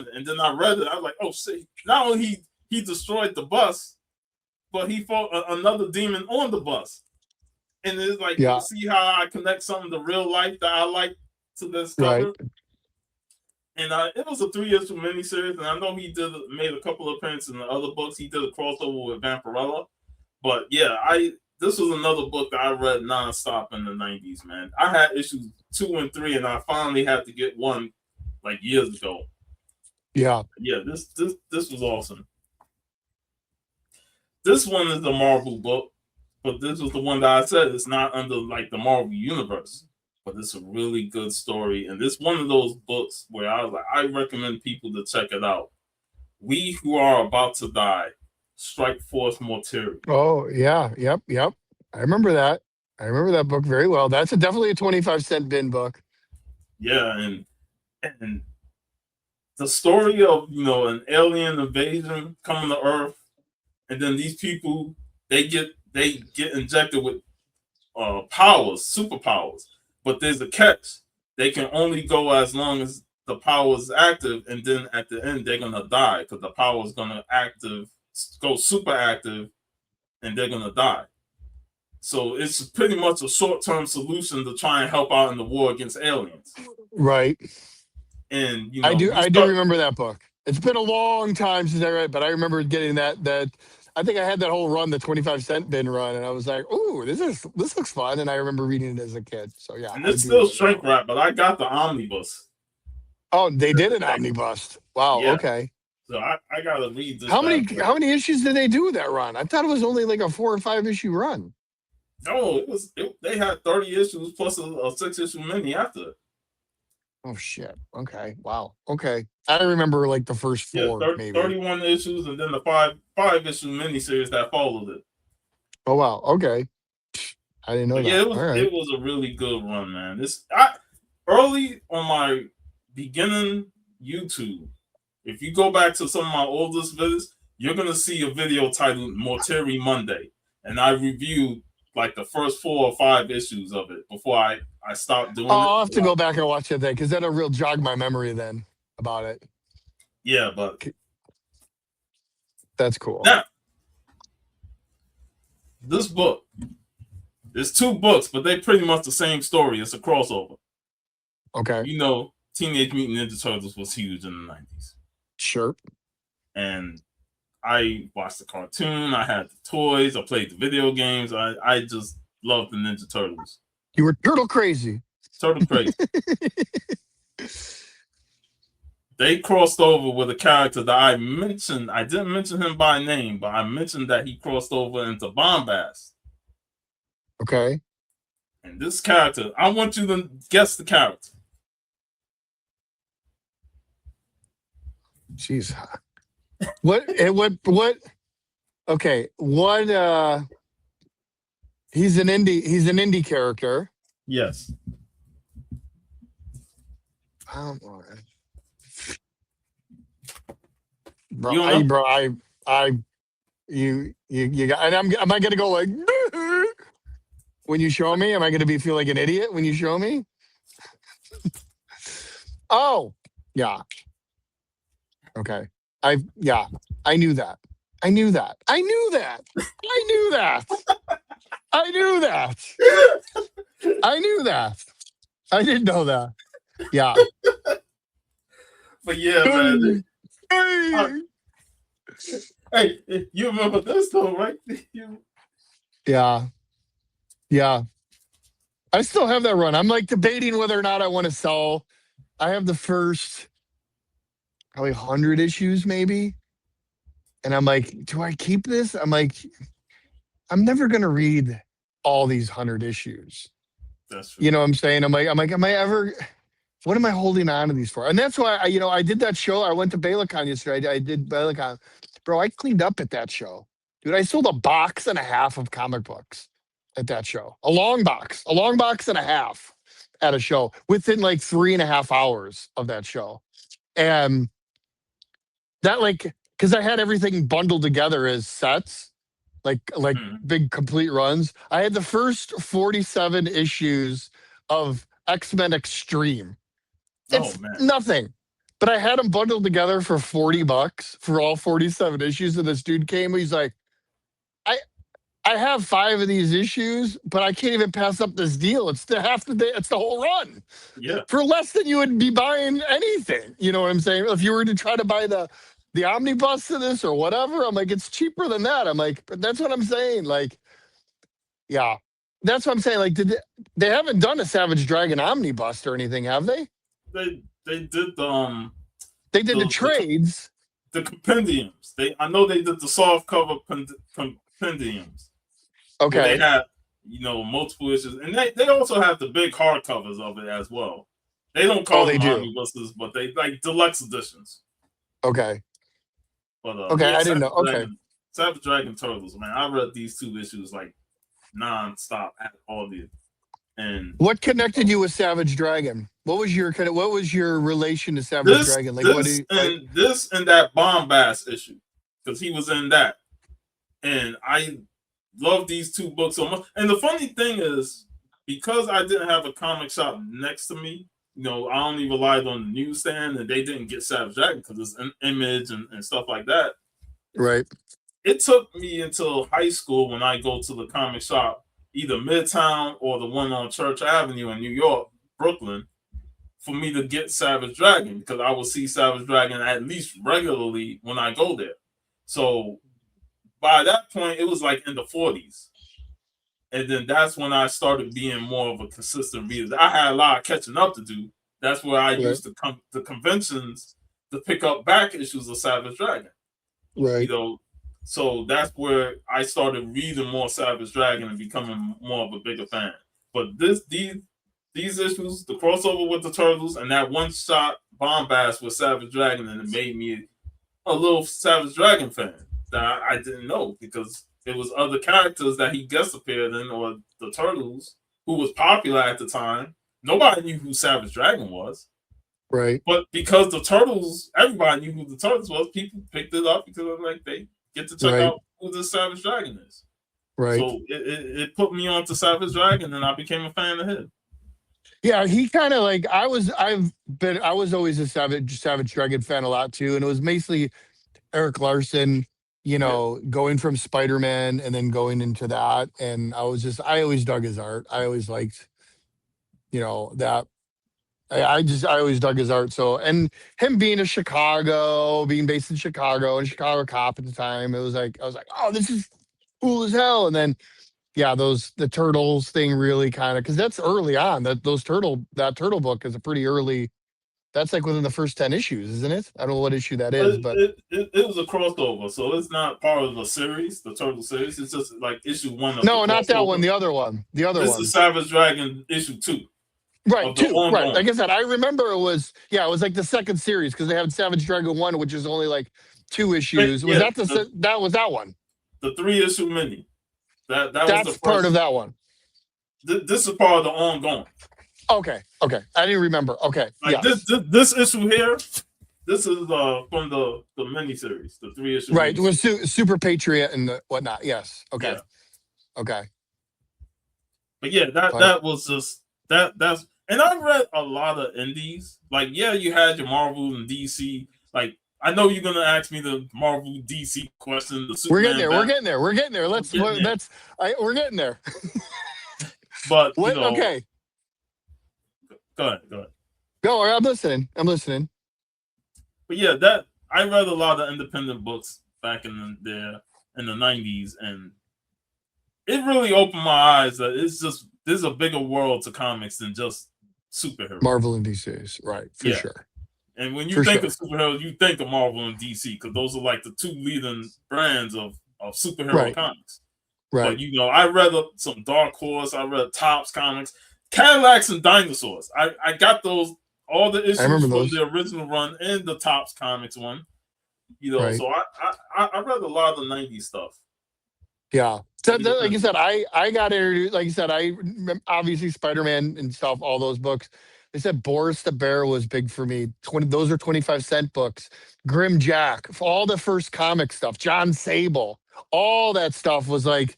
it. And then I read it. I was like, oh shit! Not only he destroyed the bus, but he fought another demon on the bus. And it's like, you see how I connect something to real life that I like to this cover. Right. And it was a 3-issue miniseries, and I know he made a couple of appearances in the other books. He did a crossover with Vampirella, but yeah, this was another book that I read nonstop in the 90s, man. I had issues 2 and 3, and I finally had to get one like years ago. Yeah. Yeah, this was awesome. This one is the Marvel book, but this was the one that I said it's not under like the Marvel universe, but it's a really good story. And this one of those books where I was like, I recommend people to check it out. We Who Are About to Die. Strike Force Mortuary. Oh, yeah. Yep. I remember that. I remember that book very well. That's definitely a 25-cent bin book. Yeah, and the story of, an alien invasion coming to Earth, and then these people, they get injected with superpowers. But there's a catch. They can only go as long as the power is active, and then at the end they're gonna die because the power is gonna go super active, and they're gonna die. So it's pretty much a short-term solution to try and help out in the war against aliens. Right. And I do remember that book. It's been a long time since I read it, but I remember getting that. I think I had that whole run, the 25-cent bin run, and I was like, "Ooh, this looks fun." And I remember reading it as a kid. So yeah. And it's still shrink wrap, but I got the omnibus. Oh, they did an omnibus. Wow. Yeah. Okay. So I gotta read this. How many issues did they do with that run? I thought it was only like a 4 or 5 issue run. No, they had 30 issues plus a 6-issue mini after. Oh shit. Okay. Wow. Okay. I remember like the first 4, maybe 31 issues, and then the 5-issue miniseries that followed it. Oh wow. Okay. I didn't know that. Yeah, it was a really good run, man. Early on my beginning YouTube. If you go back to some of my oldest videos, you're gonna see a video titled Mortuary Monday, and I reviewed like the first 4 or 5 issues of it before I stopped doing it. I'll have to go back and watch it then, because that'll real jog my memory then about it. Yeah, but that's cool. Now, this book, there's 2 books, but they're pretty much the same story. It's a crossover. Okay. Teenage Mutant Ninja Turtles was huge in the 90s. Sure. And I watched the cartoon. I had the toys. I played the video games. I just loved the Ninja Turtles. You were turtle crazy. Turtle crazy. They crossed over with a character that I mentioned. I didn't mention him by name, but I mentioned that he crossed over into Bombast. Okay. And this character, I want you to guess the character. Jeez. What? Okay. What? He's an indie character. Yes. Bro, you got, and am I gonna go like when you show me? Am I gonna feel like an idiot when you show me? Oh, yeah. Okay. I knew that. I knew that. I knew that. I knew that. I knew that. I knew that. I didn't know that. Yeah. But yeah, man. Hey, you remember this though, right? Yeah. Yeah. I still have that run. I'm like debating whether or not I want to sell. I have the first probably 100 issues maybe. And I'm like, do I keep this? I'm like, I'm never going to read all these 100 issues. That's true. You know what I'm saying? I'm like, am I ever, if what am I holding on to these for? And that's why I did that show. I went to BaylaCon yesterday. I did BaylaCon. Bro, I cleaned up at that show. Dude, I sold a box and a half of comic books at that show. A long box and a half at a show within like 3.5 hours of that show. And that because I had everything bundled together as sets, like big complete runs. I had the first 47 issues of X-Men Extreme. It's nothing. But I had them bundled together for $40 for all 47 issues. And this dude came, he's like, I have 5 of these issues, but I can't even pass up this deal. It's the whole run. Yeah. For less than you would be buying anything. You know what I'm saying? If you were to try to buy the omnibus to this or whatever, I'm like, it's cheaper than that. I'm like, but that's what I'm saying. Like, yeah. That's what I'm saying. Like, they haven't done a Savage Dragon omnibus or anything, have they? They did the They did the trades. The compendiums. I know they did the soft cover compendiums. Okay. They have, multiple issues. And they also have the big hardcovers of it as well. They don't call them omnibuses, but they like deluxe editions. Okay. But okay, I didn't know. Okay. Savage Dragon Turtles, man. I read these 2 issues like non-stop at all the. And what connected you with Savage Dragon? What was your relation to Savage Dragon? Like this and that Bombast issue, because he was in that, and I love these 2 books so much. And the funny thing is, because I didn't have a comic shop next to me, I only relied on the newsstand, and they didn't get Savage Dragon because it's an Image and stuff like that. Right. It took me until high school when I go to the comic shop, either Midtown or the one on Church Avenue in New York, Brooklyn, for me to get Savage Dragon, because I will see Savage Dragon at least regularly when I go there. So by that point, it was like in the 40s. And then that's when I started being more of a consistent reader. I had a lot of catching up to do. That's where I used to come to conventions to pick up back issues of Savage Dragon. Right. So that's where I started reading more Savage Dragon and becoming more of a bigger fan. But these issues, the crossover with the Turtles and that one-shot Bombast with Savage Dragon, and it made me a little Savage Dragon fan that I didn't know, because it was other characters that he guest appeared in, or the Turtles, who was popular at the time. Nobody knew who Savage Dragon was. Right. But because the Turtles, everybody knew who the Turtles was, people picked it up because they get to check out who this Savage Dragon is. Right. So it put me on to Savage Dragon, and I became a fan of him. Yeah, he kind of like I was always a Savage Dragon fan a lot too, and it was mainly Eric Larson, going from Spider-Man and then going into that, and I always dug his art. I always liked, that. I always dug his art. So, and him being based in Chicago, and a Chicago cop at the time, I was like, oh, this is cool as hell. And then, yeah, the Turtles thing really kind of, because that's early on. That turtle book is a pretty early. That's like within the first 10 issues, isn't it? I don't know what issue that is, but it was a crossover, so it's not part of the series, the Turtle series. It's just like issue 1. No, not that one. The other one. This is Savage Dragon issue 2. Right, 2. Right. Like I said, I remember it was like the second series, because they had Savage Dragon 1, which is only like 2 issues. Was that was that one? The 3-issue mini. That's was the part of that one. This is part of the ongoing. Okay. I didn't remember. Okay. Like this issue here, this is from the miniseries, the 3-issue. Right. It was Super Patriot and whatnot. Yes. Okay. Yeah. Okay. But yeah, that was just that's. And I read a lot of indies. Like, yeah, you had your Marvel and DC. Like, I know you're gonna ask me the Marvel DC question. We're getting there. We're getting there. We're getting there. We're getting there. But okay. Go ahead. Go. I'm listening. But yeah, I read a lot of independent books back in the 90s, and it really opened my eyes that there's a bigger world to comics than just superheroes. Marvel and DC's, right? For sure. And when you think of superheroes, you think of Marvel and DC, because those are like the 2 leading brands of superhero comics. Right. But I read some Dark Horse. I read Topps comics, Cadillacs and Dinosaurs. I got those all the issues from those. the original run and the Topps Comics one. You know, Right. so I read a lot of the '90s stuff. Yeah. So, like you said, I got introduced. Like you said, obviously Spider-Man and stuff. All those books. They said Boris the Bear was big for me. Those are 25-cent books. Grim Jack, all the first comic stuff. John Sable, all that stuff was like.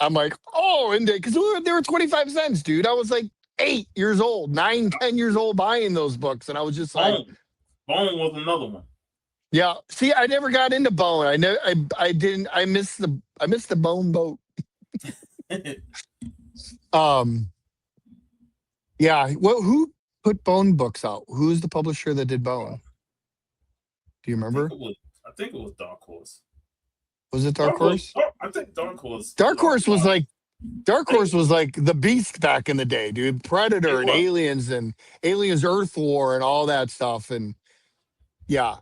I'm like, oh, and because they were 25 cents, dude. I was like 8 years old, 9, 10 years old buying those books, and I was just like, Bone was another one. Yeah. See, I never got into Bone. I didn't. I missed the Bone boat. Yeah. Who put Bone books out? Who's the publisher that did Bone? Do you remember? I think it was Dark Horse. Was it Dark Horse? I think Dark Horse. Dark Horse was like the Beast back in the day, dude. Predator and Aliens Earth War and all that stuff. And yeah.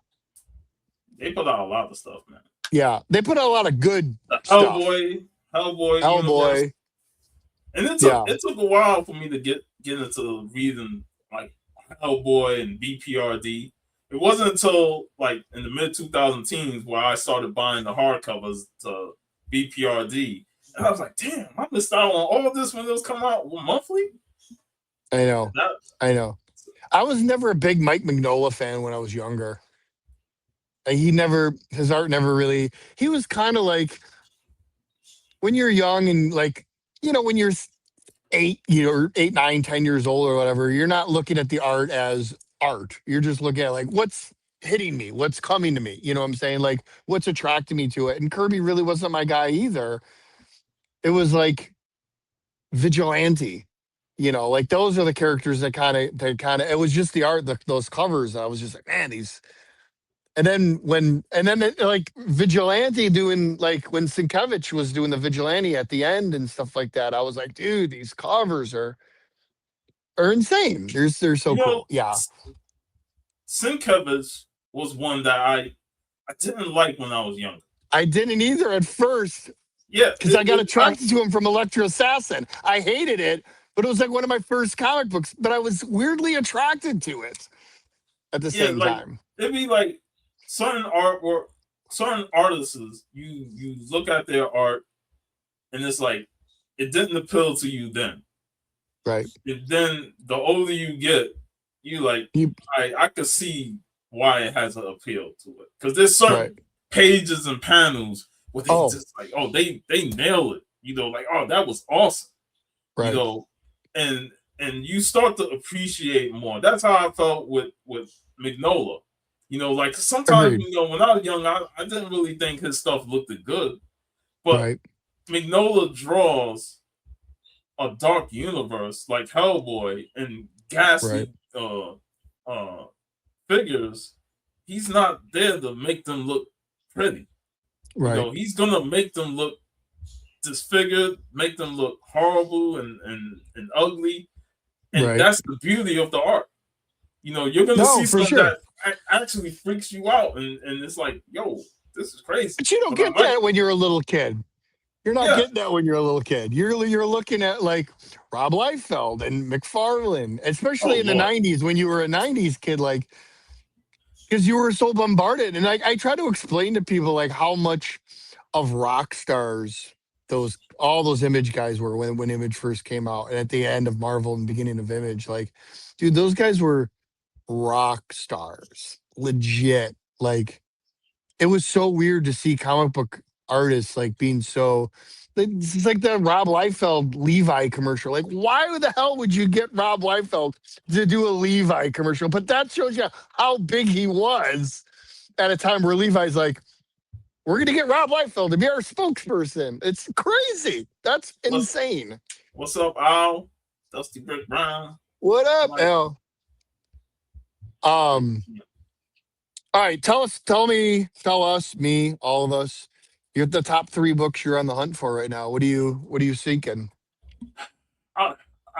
They put out a lot of stuff, man. Yeah. They put out a lot of good stuff. Hellboy. And it took a while for me to get into reading like Hellboy and BPRD. It wasn't until like in the mid 2010s where I started buying the hardcovers to BPRD, and I was like, "Damn, I missed out on all of this when those come out monthly." I know. I was never a big Mike Mignola fan when I was younger. His art never really. He was kind of like when you're young and like when you're 8, 9, 10 years old or whatever, you're not looking at the art as art. You're just looking at like what's hitting me, what's coming to me. You know what I'm saying? Like what's attracting me to it. And Kirby really wasn't my guy either. It was like Vigilante, like those are the characters that kind of. It was just the art, those covers. I was just like, man, these. And then like Vigilante doing like when Sienkiewicz was doing the Vigilante at the end and stuff like that, I was like, dude, these covers are insane. They're so cool. Yeah. Sienkiewicz was one that I didn't like when I was younger. I didn't either at first. Yeah. Because I got attracted to him from Electro Assassin. I hated it, but it was like one of my first comic books, but I was weirdly attracted to it at the same time. It'd be like certain artists, you look at their art and it's like it didn't appeal to you then. Right. And then the older you get, I could see why it has an appeal to it. Because there's certain pages and panels where they just like, they nail it. Like, oh, that was awesome. Right. And you start to appreciate more. That's how I felt with Mignola. Like sometimes, when I was young, I didn't really think his stuff looked good. But Mignola draws a dark universe like Hellboy and ghastly figures. He's not there to make them look pretty. Right. He's gonna make them look disfigured, make them look horrible and ugly. And that's the beauty of the art. You're gonna see something that actually freaks you out, and it's like, yo, this is crazy. But you don't get that when you're a little kid. You're not getting that when you're a little kid. You're looking at like Rob Liefeld and McFarlane, especially in the 90s when you were a 90s kid, like because you were so bombarded. And I try to explain to people like how much of rock stars all those Image guys were when Image first came out, and at the end of Marvel and beginning of Image. Like, dude, those guys were rock stars, legit. Like, it was so weird to see comic book artists like being so. It's like the Rob Liefeld Levi commercial. Like, why the hell would you get Rob Liefeld to do a Levi commercial? But that shows you how big he was at a time where Levi's like, we're going to get Rob Liefeld to be our spokesperson. It's crazy. That's insane. What's up, Al? Dusty Brick Brown. What up, Al? All right. Tell us, me, all of us. You're the top 3 books you're on the hunt for right now. What are you seeking? I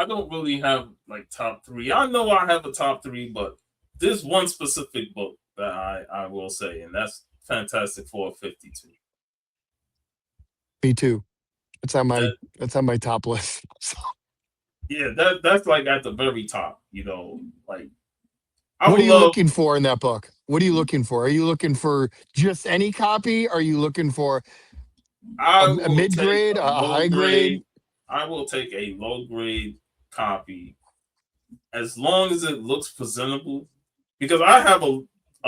don't really have like top 3. I know I have a top 3, but there's one specific book that I will say, and that's Fantastic Four 52. Me too. It's on my top list. So. Yeah, that's like at the very top, like I What are would you love. looking for in that book? What are you looking for? Are you looking for just any copy? Are you looking for I a will mid take grade, a a low high grade? grade. I will take a low grade copy as long as it looks presentable. Because I have a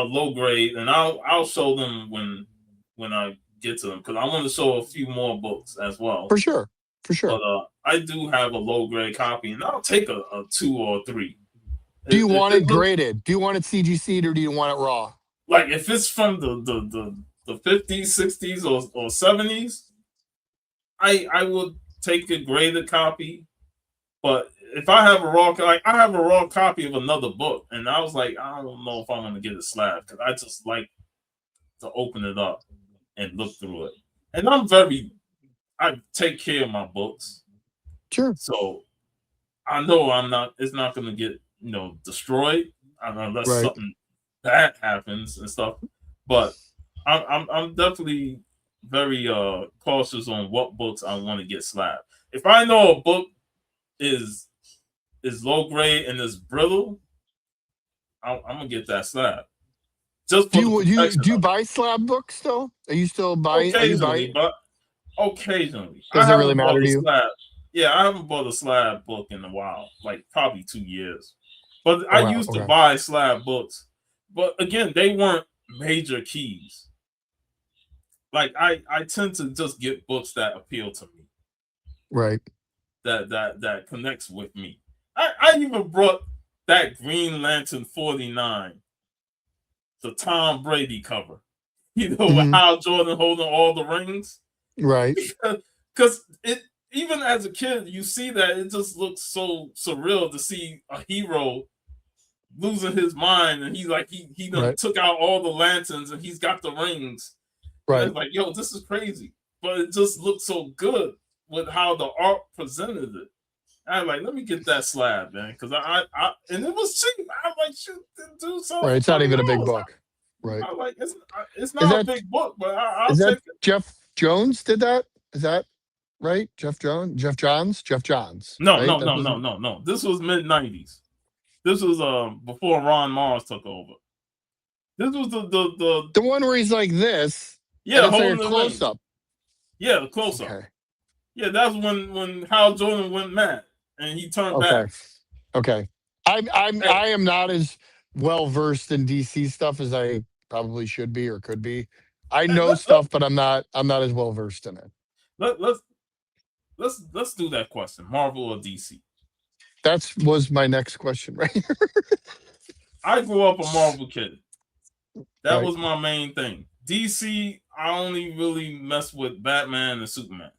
low grade, and I'll show them when I get to them because I want to show a few more books as well. For sure. For But sure. I do have a low grade copy, and I'll take a 2 or 3. Do you If want it it looks graded? Do you want it CGC'd or do you want it raw? like if it's from the 50s, 60s, or 70s, I would take a graded copy. But if I have a I have a raw copy of another book, and I was like, I don't know if I'm gonna get it slabbed because I just like to open it up and look through it. And I take care of my books, Sure. so I know it's not gonna get destroyed unless Right. something bad happens and stuff. But I'm definitely very cautious on what books I want to get slabbed. If I know a book is low grade and is brittle, I'm gonna get that slab just Do for the you protection do you of it. buy slab books though? Are you still buying? Are you Occasionally, buying? but occasionally, I Does it really haven't matter bought to a you? slab. Yeah, I haven't bought a slab book in a while, like probably 2 years. But Oh I wow. used to Okay. buy slab books, but again, they weren't major keys. Like I tend to just get books that appeal to me, Right. that connects with me. I even brought that Green Lantern 49, the Tom Brady cover. With Hmm. Hal Jordan holding all the rings. Right. Because it even as a kid, you see that it just looks so surreal to see a hero losing his mind, and he's like he done Right. took out all the lanterns and he's got the rings, and Right. it's like, yo, this is crazy. But it just looks so good with how the art presented it. I like, let me get that slab, man, because and it was cheap. I like, shoot, dude, so Right. for It's not twenty even a big dollars. book. Right. I like it's Is not a that big book, but is I'll that take it. Jeff Jones did that? Is that right? Jeff Jones? Jeff Johns, No, right? no, That's no, his no, no, no. This was mid-90s. This was before Ron Mars took over. This was the the one where he's like this and yeah, it's like a holding the close rings. up. Yeah, the close up. Okay. Yeah, that's when Hal Jordan went mad and he turned Okay. back. Okay. And, I am not as well versed in DC stuff as I probably should be or could be. I and know stuff, but I'm not as well versed in it. let, let's let's do that question. Marvel or DC? That was my next question, right? I grew up a Marvel kid. That Right. was my main thing. DC, I only really mess with Batman and Superman.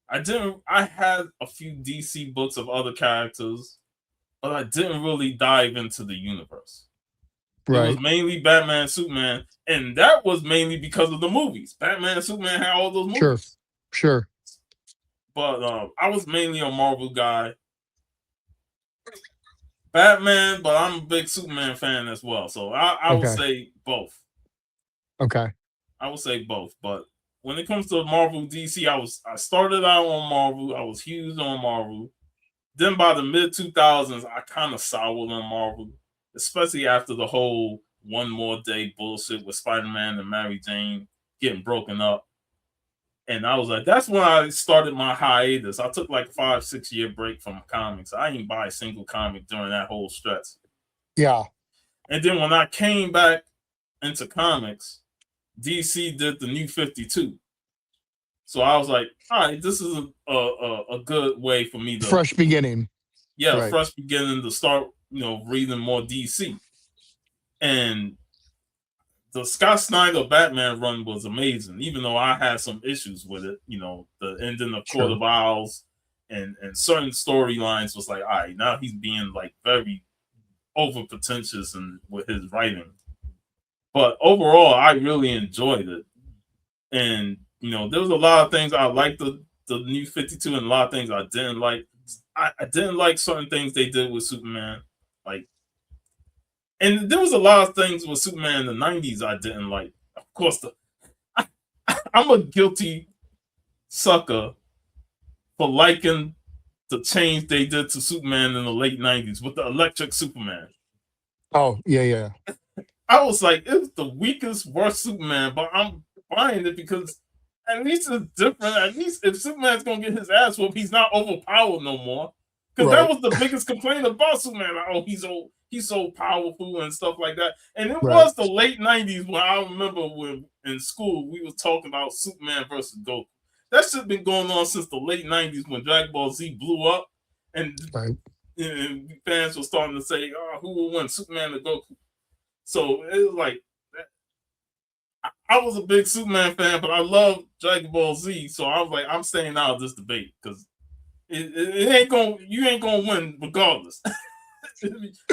I didn't. I had a few DC books of other characters, but I didn't really dive into the universe. It was Right. mainly Batman, Superman, and that was mainly because of the movies. Batman and Superman had all those Sure. movies, Sure. but I was mainly a Marvel guy. Batman, but I'm a big Superman fan as well. So I would Okay. say both. Okay. I would say both. But when it comes to Marvel, DC, I started out on Marvel. I was huge on Marvel. Then by the mid 2000s, I kind of soured on Marvel, especially after the whole One More Day bullshit with Spider Man and Mary Jane getting broken up. And I was like, that's when I started my hiatus. I took like a 5, 6 year break from comics. I didn't buy a single comic during that whole stretch. Yeah. And then when I came back into comics, DC did the New 52. So I was like, all right, this is a good way for me to, Fresh beginning. yeah, Right. fresh beginning to start, reading more DC. And the Scott Snyder Batman run was amazing, even though I had some issues with it. The ending of Court Sure. of Owls and certain storylines was like, all right, now he's being like very over pretentious and with his writing. But overall, I really enjoyed it. And there was a lot of things I liked the New 52 and a lot of things I didn't like. I didn't like certain things they did with Superman. Like, and there was a lot of things with Superman in the 90s I didn't like. Of course, I'm a guilty sucker for liking the change they did to Superman in the late 90s with the electric Superman. Oh, yeah. I was like, it's the weakest, worst Superman, but I'm buying it because at least it's different. At least if Superman's gonna get his ass whooped, he's not overpowered no more. Because that was the biggest complaint about Superman. Like, oh, he's so powerful and stuff like that. And it was the late 90s when I remember when in school we was talking about Superman versus Goku. That shit been going on since the late 90s when Dragon Ball Z blew up, and fans were starting to say, "Oh, who will win, Superman or Goku?" So it was like, I was a big Superman fan, but I love Dragon Ball Z. So I was like, I'm staying out of this debate because it ain't you ain't gonna win regardless.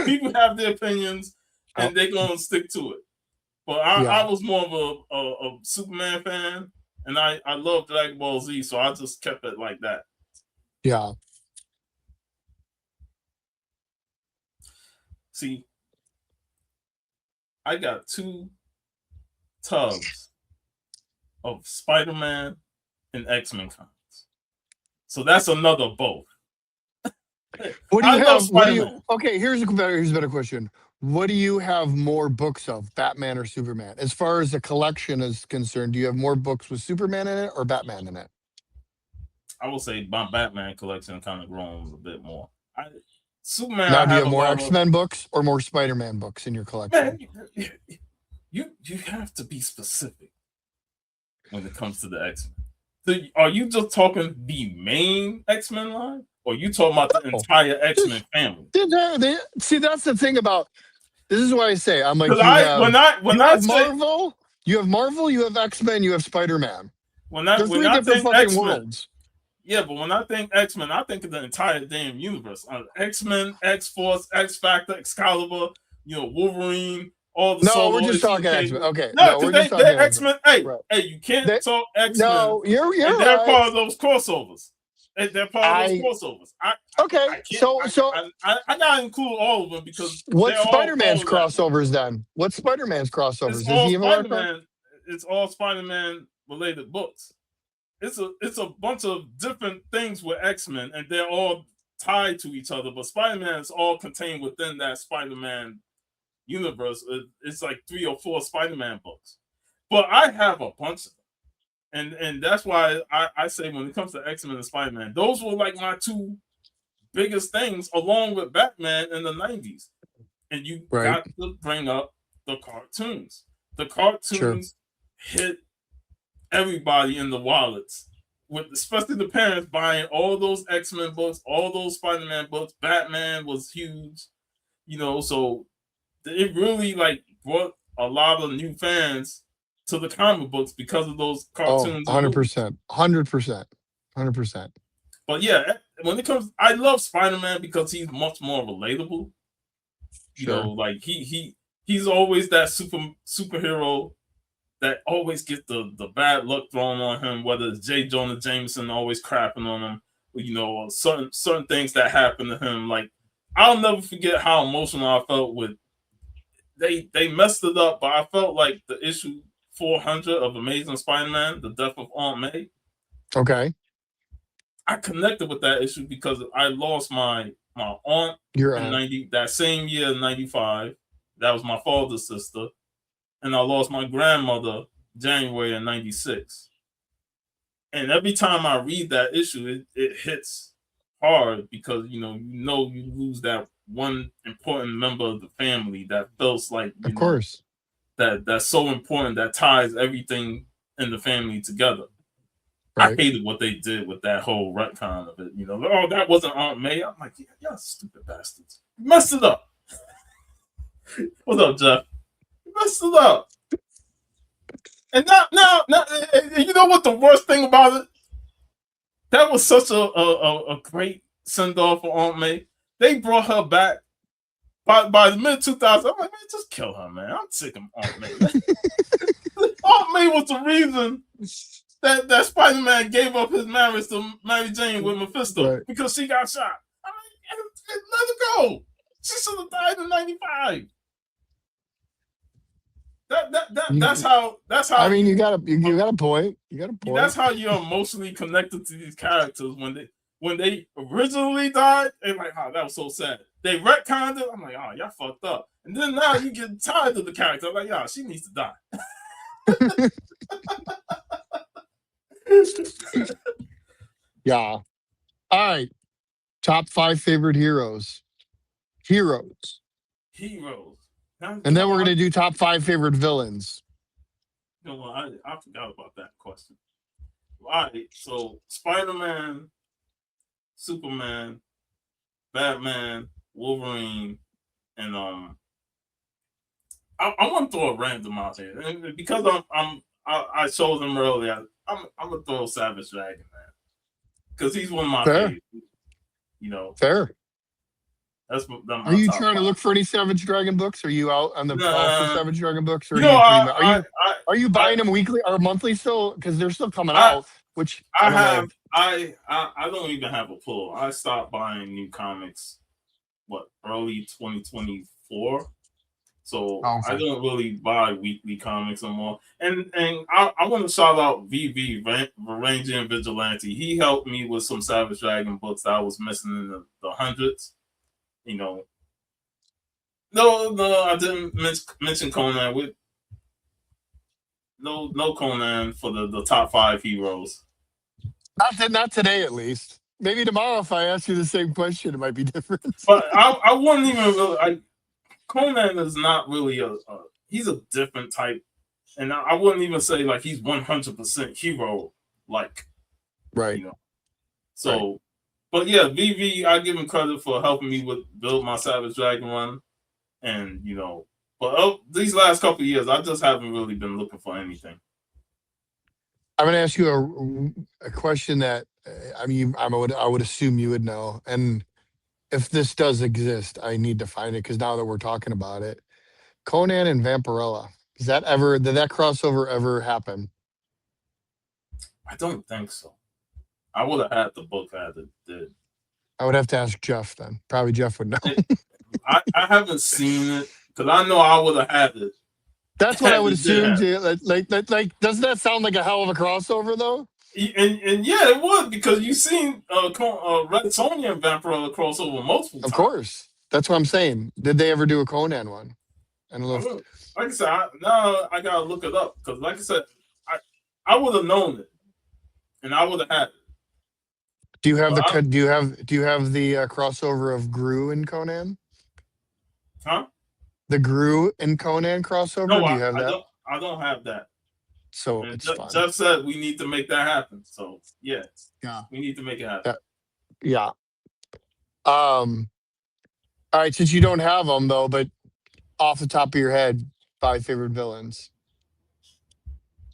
People have their opinions and they're gonna stick to it. But I was more of a Superman fan, and I love Dragon Ball Z, so I just kept it like that. Yeah. See, I got 2 tubs of Spider-Man and X-Men comics, so that's another both. What do you have? Okay, here's a better question. What do you have more books of, Batman or Superman? As far as the collection is concerned, do you have more books with Superman in it or Batman in it? I will say my Batman collection kind of grown a bit more. Superman. Now, do you have more X-Men books or more Spider-Man books in your collection? Man, you have to be specific when it comes to the X-Men. So are you just talking the main X-Men line, or you talking about the entire X-Men family? See, that's the thing about. This is why I say I'm like, when I say Marvel, you have Marvel, you have X-Men, you have Spider-Man. When I think X-Men, yeah, but when I think X-Men, I think of the entire damn universe. X-Men, X-Force, X-Factor, Excalibur, Wolverine, all the. No, we're just talking X-Men. Okay, we're just talking X-Men. Hey, you can't talk X-Men. No, you're right. They're part of those crossovers. They're part of those crossovers. I gotta include all of them because what's Spider-Man's crossovers then? What's Spider-Man's crossovers? It's all Spider-Man related books. It's a bunch of different things with X-Men, and they're all tied to each other. But Spider-Man is all contained within that Spider-Man universe. It's like 3 or 4 Spider-Man books. But I have a bunch of them. And that's why I say when it comes to X-Men and Spider-Man, those were like my 2 biggest things, along with Batman in the 90s. And you got to bring up the cartoons. The cartoons hit everybody in the wallets, especially the parents buying all those X-Men books, all those Spider-Man books. Batman was huge, so it really brought a lot of new fans to the comic books because of those cartoons. 100%. But yeah, when it comes, I love Spider-Man because he's much more relatable. He's always that superhero that always gets the bad luck thrown on him, whether it's J. Jonah Jameson always crapping on him, certain things that happen to him. Like, I'll never forget how emotional I felt with they messed it up, but I felt like the issue 400 of Amazing Spider-Man, the death of Aunt May. Okay. I connected with that issue because I lost my aunt in that same year, 95. That was my father's sister. And I lost my grandmother January of 96. And every time I read that issue, it hits hard because you lose that one important member of the family that feels like of course that's so important, that ties everything in the family together. Right. I hated what they did with that whole retcon of it. That wasn't Aunt May. I'm like, y'all stupid bastards. You messed it up. What's up, Jeff? Messed it up. And now, you know what the worst thing about it? That was such a great send off for Aunt May. They brought her back by the mid 2000s. I'm like, man, just kill her, man. I'm sick of Aunt May. Aunt May was the reason that Spider-Man gave up his marriage to Mary Jane with Mephisto because she got shot. I mean, let her go. She should have died in 95. That's how. I mean, you got a point. That's how you're emotionally connected to these characters when when they originally died, they're like, oh, that was so sad. They retconned it. I'm like, oh, y'all fucked up. And then now you get tired of the character. I'm like, yeah, she needs to die. Yeah. All right. Top 5 favorite heroes. Heroes. And then we're going to do top 5 favorite villains. You know what? I forgot about that question. All right. So Spider-Man, Superman, Batman, Wolverine, and I want to throw a random out there, and because I showed him earlier. I'm gonna throw Savage Dragon, man, because he's one of my favorites. You know, fair. That's are you trying to look for any Savage Dragon books? Are you out on the prowl for Savage Dragon books? Or are you buying them weekly or monthly still? Because they're still coming out. Which I don't even have a pull. I stopped buying new comics early 2024. So I don't really buy weekly comics anymore. And I want to shout out VV, Ranger and Vigilante. He helped me with some Savage Dragon books that I was missing in the hundreds. You know, no, I didn't mention Conan. With no Conan for the top 5 heroes. Not today, at least. Maybe tomorrow, if I ask you the same question, it might be different. But I wouldn't even really. Conan is not really he's a different type, and I wouldn't even say like he's 100% hero like, right? You know, so, right. But yeah, VV, I give him credit for helping me build my Savage Dragon run, and you know, but these last couple of years, I just haven't really been looking for anything. I'm going to ask you a question that I would assume you would know, and if this does exist, I need to find it because now that we're talking about it, Conan and Vampirella, did that crossover ever happen? I don't think so. I would have had the book that it did. I would have to ask Jeff then. Probably Jeff would know. I haven't seen it because I know I would have had it. That's what I would assume. Like, doesn't that sound like a hell of a crossover though? And yeah, it would, because you've seen Red Sonja and Vampirella crossover multiple times. Of course. That's what I'm saying. Did they ever do a Conan one? I don't know. Like I said, now I gotta look it up because, like I said, I would have known it, and I would have had it. Do you have the crossover of Gru and Conan? Huh? The Gru and Conan crossover? No, do you have that? I don't have that. So it's fine. Jeff said we need to make that happen. So yeah, we need to make it happen. Yeah. All right. Since you don't have them though, but off the top of your head, 5 favorite villains.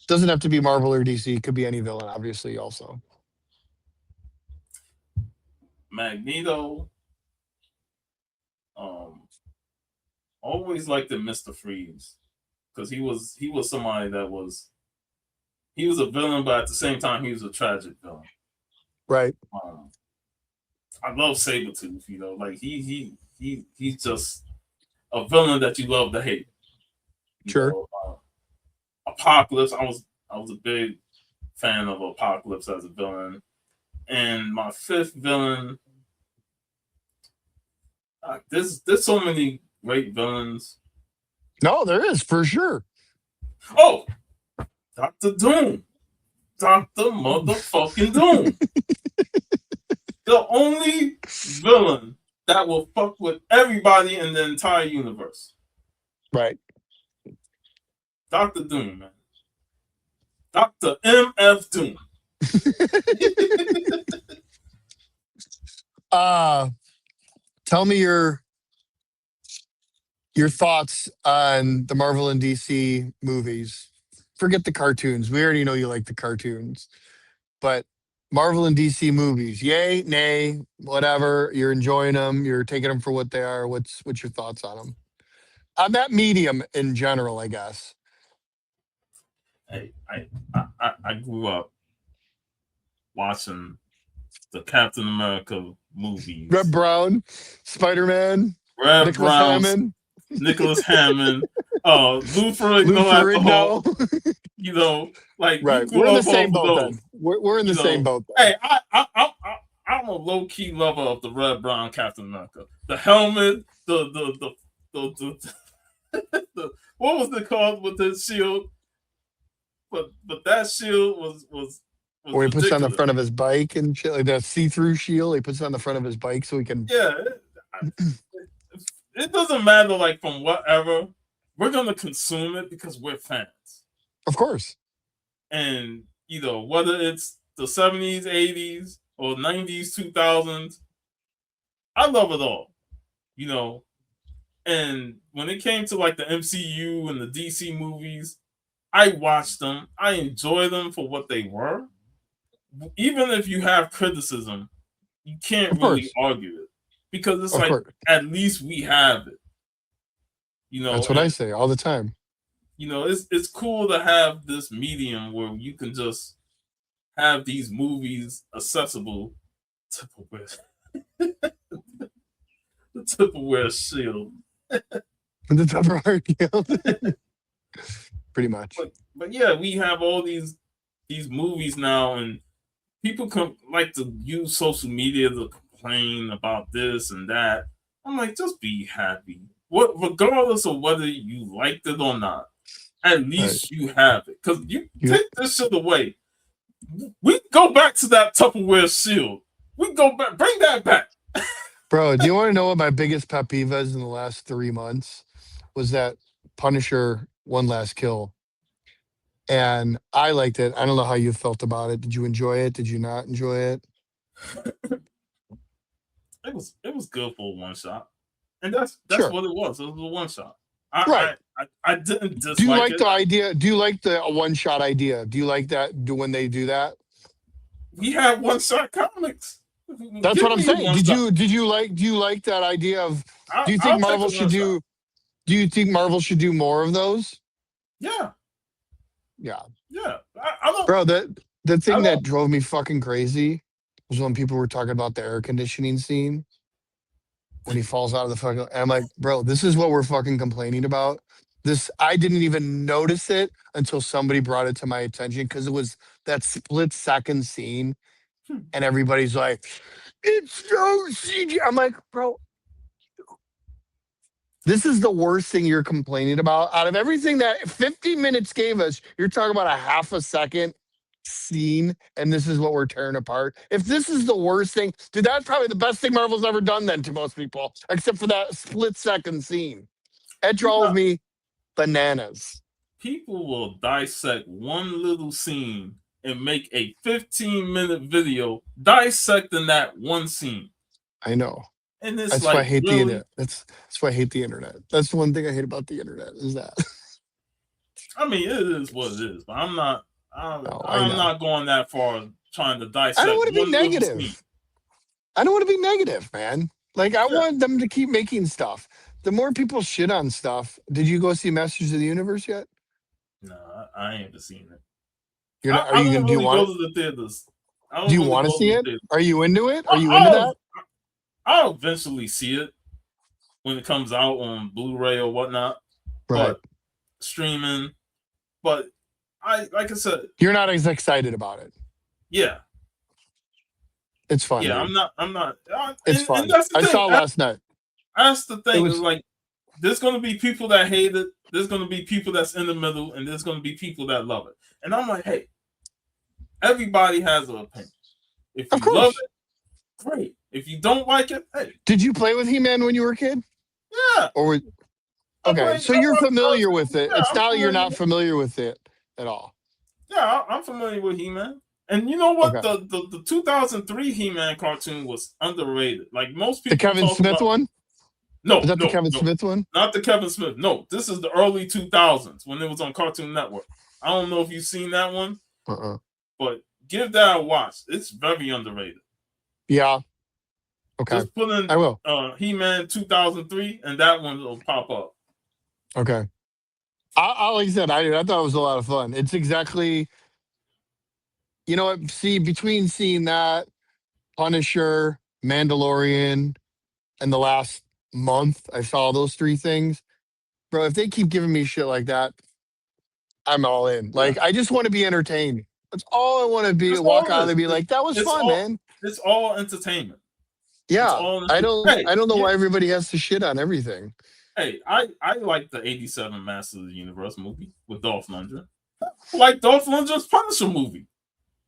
Doesn't have to be Marvel or DC. It could be any villain, obviously. Also, Magneto. Always liked the Mr. Freeze because he was somebody that was. He was a villain, but at the same time, he was a tragic villain. Right. I love Sabretooth, you know, like he's just a villain that you love to hate. Sure. You know, Apocalypse, I was a big fan of Apocalypse as a villain. And my 5th villain, there's so many great villains. No, there is, for sure. Oh, Dr. Doom. Dr. Motherfucking Doom. The only villain that will fuck with everybody in the entire universe. Right. Dr. Doom, man. Dr. M.F. Doom. Tell me your thoughts on the Marvel and DC movies. Forget the cartoons. We already know you like the cartoons. But Marvel and DC movies, yay, nay, whatever. You're enjoying them. You're taking them for what they are. What's your thoughts on them? On that medium in general, I guess. Hey, I grew up watching the Captain America movies. Red Brown, Spider-Man, Nicholas Hammond, Luther Rigno. You know, like right. We're in the same boat. Then we're in the same boat. Hey, I'm low key lover of the red brown Captain America. The helmet, the what was it called with the shield? But that shield was Or he puts it on the ridiculous. front of his bike and shit, like that see-through shield. He puts it on the front of his bike so he can. Yeah, it doesn't matter. Like from whatever, we're gonna consume it because we're fans. Of course. And whether it's the 70s, 80s, or 90s, 2000s, I love it all. And when it came to like the MCU and the DC movies, I watched them. I enjoy them for what they were. Even if you have criticism, you can't really argue it because it's like at least we have it. That's what I say all the time. It's cool to have this medium where you can just have these movies accessible. The Tupperware shield. The Tupperware shield. Pretty much. But yeah, we have all these movies now, and people like to use social media to complain about this and that. I'm like, just be happy. Regardless of whether you liked it or not, at least you have it. Because you take this shit away. We go back to that Tupperware shield. We go back, bring that back. Bro, do you want to know what my biggest pet peeve is in the last 3 months? Was that Punisher One Last Kill. And I liked it. I don't know how you felt about it. Did you enjoy it? Did you not enjoy it? It was good for a one shot. And that's what it was. It was a one shot. I didn't dislike it. Do you like the idea? Do you like the one shot idea? Do you like that when they do that? We have one shot comics. That's what I'm saying. Do you like that idea of do you think Marvel should do more of those? Yeah. Yeah. Yeah. I don't, bro, the thing that drove me fucking crazy was when people were talking about the air conditioning scene when he falls out of the fucking. And I'm like, bro, this is what we're fucking complaining about. I didn't even notice it until somebody brought it to my attention because it was that split-second scene, and everybody's like, "It's so CG." I'm like, bro, this is the worst thing you're complaining about. Out of everything that 50 minutes gave us, you're talking about a half a second scene, and this is what we're tearing apart. If this is the worst thing, dude, that's probably the best thing Marvel's ever done then to most people, except for that split-second scene. It drove me bananas. People will dissect one little scene and make a 15-minute video dissecting that one scene. I know. And it's that's why I hate the internet. That's why I hate the internet. That's the one thing I hate about the internet is that. I mean, it is what it is, but I'm not going that far trying to dissect. I don't want to be negative. I don't want to be negative, man. Like I want them to keep making stuff. The more people shit on stuff. Did you go see Masters of the Universe yet? No, I ain't seen it. You're not, are you gonna? Do you want to the theaters? Do you want to see it? Are you into it? Are you into that? I'll eventually see it when it comes out on Blu-ray or whatnot. Right. But streaming. But like I said, you're not as excited about it. Yeah. It's fun. Yeah, dude. I'm not. It's fun. I saw it last night. That's the thing. Is like there's gonna be people that hate it. There's gonna be people that's in the middle, and there's gonna be people that love it. And I'm like, hey, everybody has an opinion. If you love it, great. If you don't like it, hey. Did you play with He-Man when you were a kid? Yeah. Or so you're familiar with it. It's not you're not familiar with it at all. Yeah, I'm familiar with He-Man. And you know what? The 2003 He-Man cartoon was underrated. Like most people. The Kevin Smith one? No. Is that the Kevin Smith one? Not the Kevin Smith. No, this is the early 2000s when it was on Cartoon Network. I don't know if you've seen that one. But give that a watch. It's very underrated. Yeah. Okay. Just put in I will. He-Man 2003 and that one will pop up. Okay. Like I said, I thought it was a lot of fun. It's exactly, you know what? See, between seeing that, Punisher, Mandalorian, and the last month, I saw those 3 things. Bro, if they keep giving me shit like that, I'm all in. Like, I just want to be entertained. That's all I want to be. Walk out and be like, that was fun, man. It's all entertainment. Yeah, I Hey, don't know why everybody has to shit on everything. hey, I like the '87 Masters of the Universe movie with Dolph Lundgren. I like Dolph Lundgren's Punisher movie.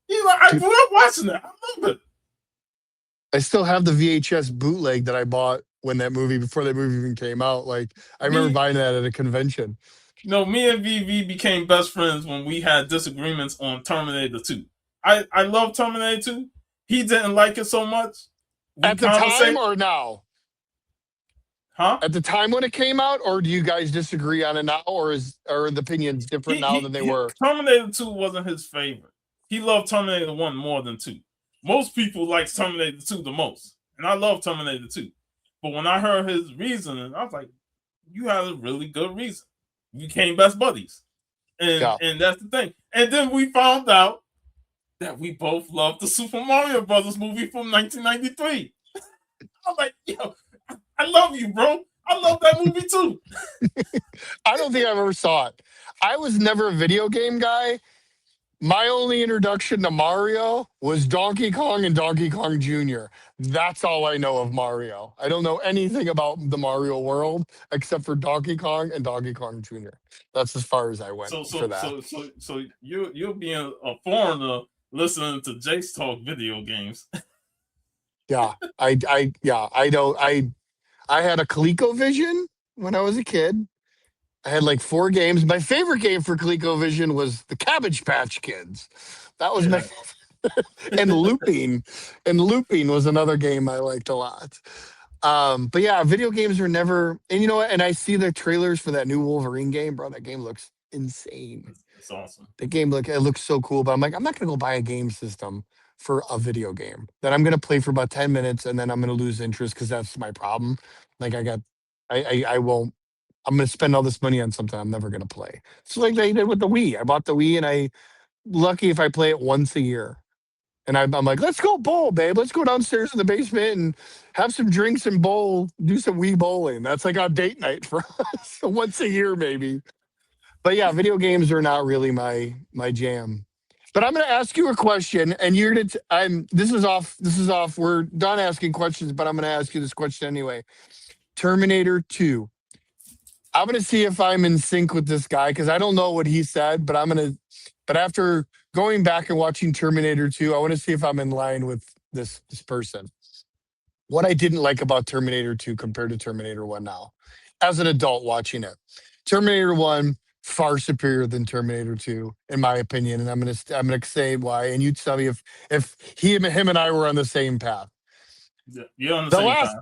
I grew up watching that. I love it. I still have the VHS bootleg that I bought when that movie before that movie even came out. Like I remember buying that at a convention. Me and VV became best friends when we had disagreements on Terminator 2. I love Terminator 2. He didn't like it so much. At the time or now? Huh? At the time when it came out, or do you guys disagree on it now, or are the opinions different now than they were? Terminator 2 wasn't his favorite. He loved Terminator 1 more than 2. Most people like Terminator 2 the most. And I love Terminator 2. But when I heard his reasoning, I was like, you had a really good reason. We became best buddies. And that's the thing. And then we found out that we both loved the Super Mario Brothers movie from 1993. I was like, yo, I love you, bro. I love that movie too. I don't think I ever saw it. I was never a video game guy. My only introduction to Mario was Donkey Kong and Donkey Kong Jr. That's all I know of Mario. I don't know anything about the Mario world except for Donkey Kong and Donkey Kong Jr. That's as far as I went for that. So you're being a foreigner listening to Jace talk video games. Yeah, I had a ColecoVision when I was a kid. I had like 4 games. My favorite game for ColecoVision was the Cabbage Patch Kids. That was my and Looping. And Looping was another game I liked a lot. But yeah, video games are never, and you know what? And I see the trailers for that new Wolverine game, bro. That game looks insane. It's awesome. The game it looks so cool. But I'm like, I'm not gonna go buy a game system for a video game that I'm gonna play for about 10 minutes and then I'm gonna lose interest because that's my problem. Like I won't. I'm going to spend all this money on something I'm never going to play. It's like they did with the Wii. I bought the Wii, and lucky if I play it once a year. And I'm like, let's go bowl, babe. Let's go downstairs in the basement and have some drinks and bowl, do some Wii bowling. That's like our date night for us once a year, maybe. But yeah, video games are not really my jam. But I'm going to ask you a question, and you're going to. This is off. We're done asking questions, but I'm going to ask you this question anyway. Terminator 2. I'm going to see if I'm in sync with this guy because I don't know what he said, but but after going back and watching Terminator 2, I want to see if I'm in line with this person. What I didn't like about Terminator 2 compared to Terminator 1 now, as an adult watching it. Terminator 1, far superior than Terminator 2, in my opinion. And I'm going to say why. And you tell me if him and I were on the same path. Yeah, you're on the same path.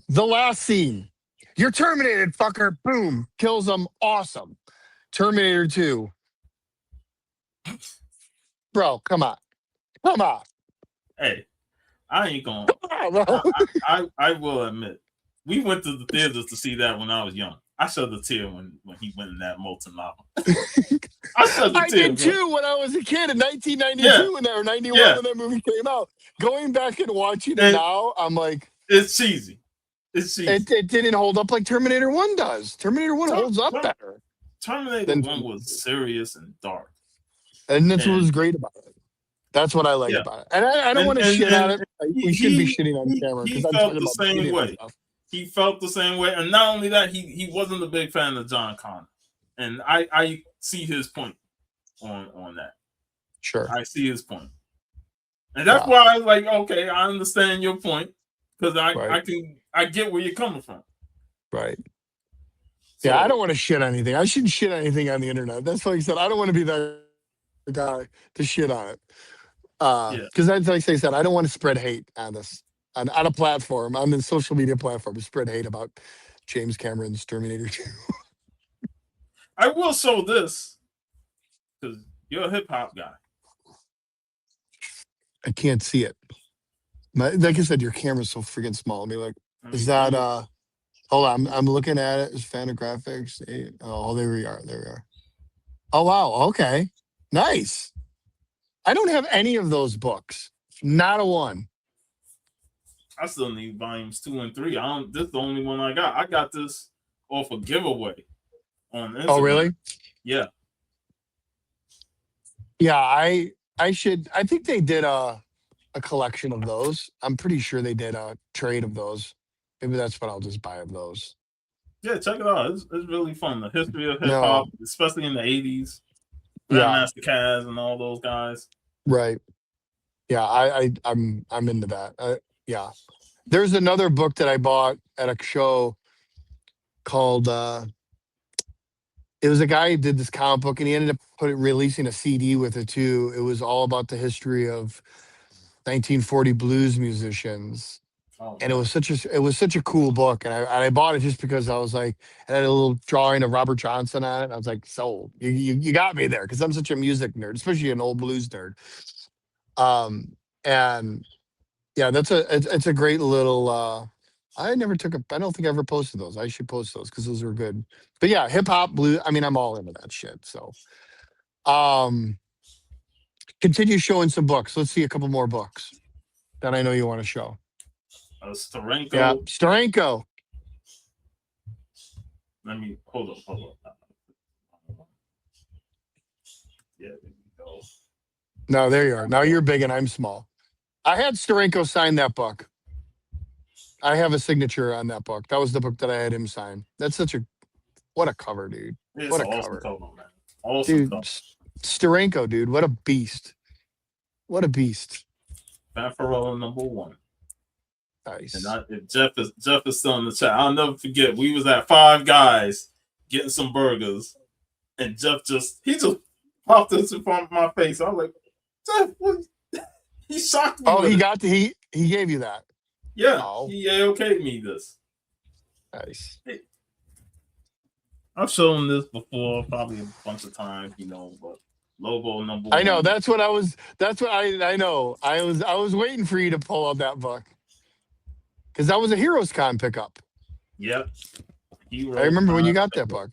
The last scene. You're terminated, fucker. Boom. Kills them. Awesome. Terminator 2. Bro, come on. Come on. Hey, I ain't going. I will admit, we went to the theaters to see that when I was young. I shed a tear when he went in that molten lava. I did too when I was a kid in 1992 or 91 when that movie came out. Going back and watching it now, I'm like, it's cheesy. It didn't hold up like Terminator 1 does. Terminator 1 holds up better. Terminator 1 was serious and dark. And that's what was great about it. That's what I like about it. And I don't want to shit on it. We shouldn't be shitting on camera. He felt the same way. He felt the same way. And not only that, he wasn't a big fan of John Connor. And I see his point on that. Sure. I see his point. And that's why I was like, okay, I understand your point. Because I get where you're coming from. Right. So, yeah, I don't want to shit on anything. I shouldn't shit on anything on the internet. That's like I said. I don't want to be that guy to shit on it. Because that's like I said, I don't want to spread hate on this on a platform, on the social media platform, spread hate about James Cameron's Terminator 2. I will show this because you're a hip hop guy. I can't see it. Like I said, your camera's so freaking small. I mean, like, is that hold on, I'm looking at it. It's Fantagraphics. Oh, there we are. Oh wow, okay. Nice. I don't have any of those books. Not a one. I still need volumes 2 and 3. This is the only one I got. I got this off a giveaway on Instagram. Oh, really? Yeah. Yeah, I think they did a a collection of those. I'm pretty sure they did a trade of those. Maybe that's what I'll just buy of those. Yeah, check it out. It's really fun. The history of hip No, hop, especially in the '80s. yeah, Grandmaster Caz and all those guys. right. Yeah, I'm into that. Yeah. There's another book that I bought at a show called it was a guy who did this comic book and he ended up releasing a CD with it too. It was all about the history of 1940 blues musicians. Oh And man, it was such a cool book. And I bought it just because I was like, it had a little drawing of Robert Johnson on it. I was like, sold. You got me there because I'm such a music nerd, especially an old blues nerd. And yeah, it's a great little I never took a I don't think I ever posted those. I should post those because those were good. But yeah, hip hop, blue. I mean, I'm all into that shit. So um continue showing some books. Let's see a couple more books that I know you want to show. Yeah, Steranko. Steranko. Let me hold up. Yeah, there we go. No, there you are. Now you're big and I'm small. I had Steranko sign that book. I have a signature on that book. That was the book that I had him sign. That's what a cover, dude. It's What an a awesome cover. cover, man. Awesome Dude, cover. Steranko, dude. What a beast. What a beast. Matt Farrell #1. Nice. And if Jeff is still in the chat, I'll never forget. We was at Five Guys getting some burgers, and Jeff just popped this in front of my face. I was like, Jeff, what? He shocked me. Oh, he gave you that. Yeah, oh. He okayed me this. Nice. I've shown this before, probably a bunch of times, but logo #1. I know. That's what I know. I was waiting for you to pull out that book. Because that was a Heroes Con pickup. Yep. I remember when you got that book.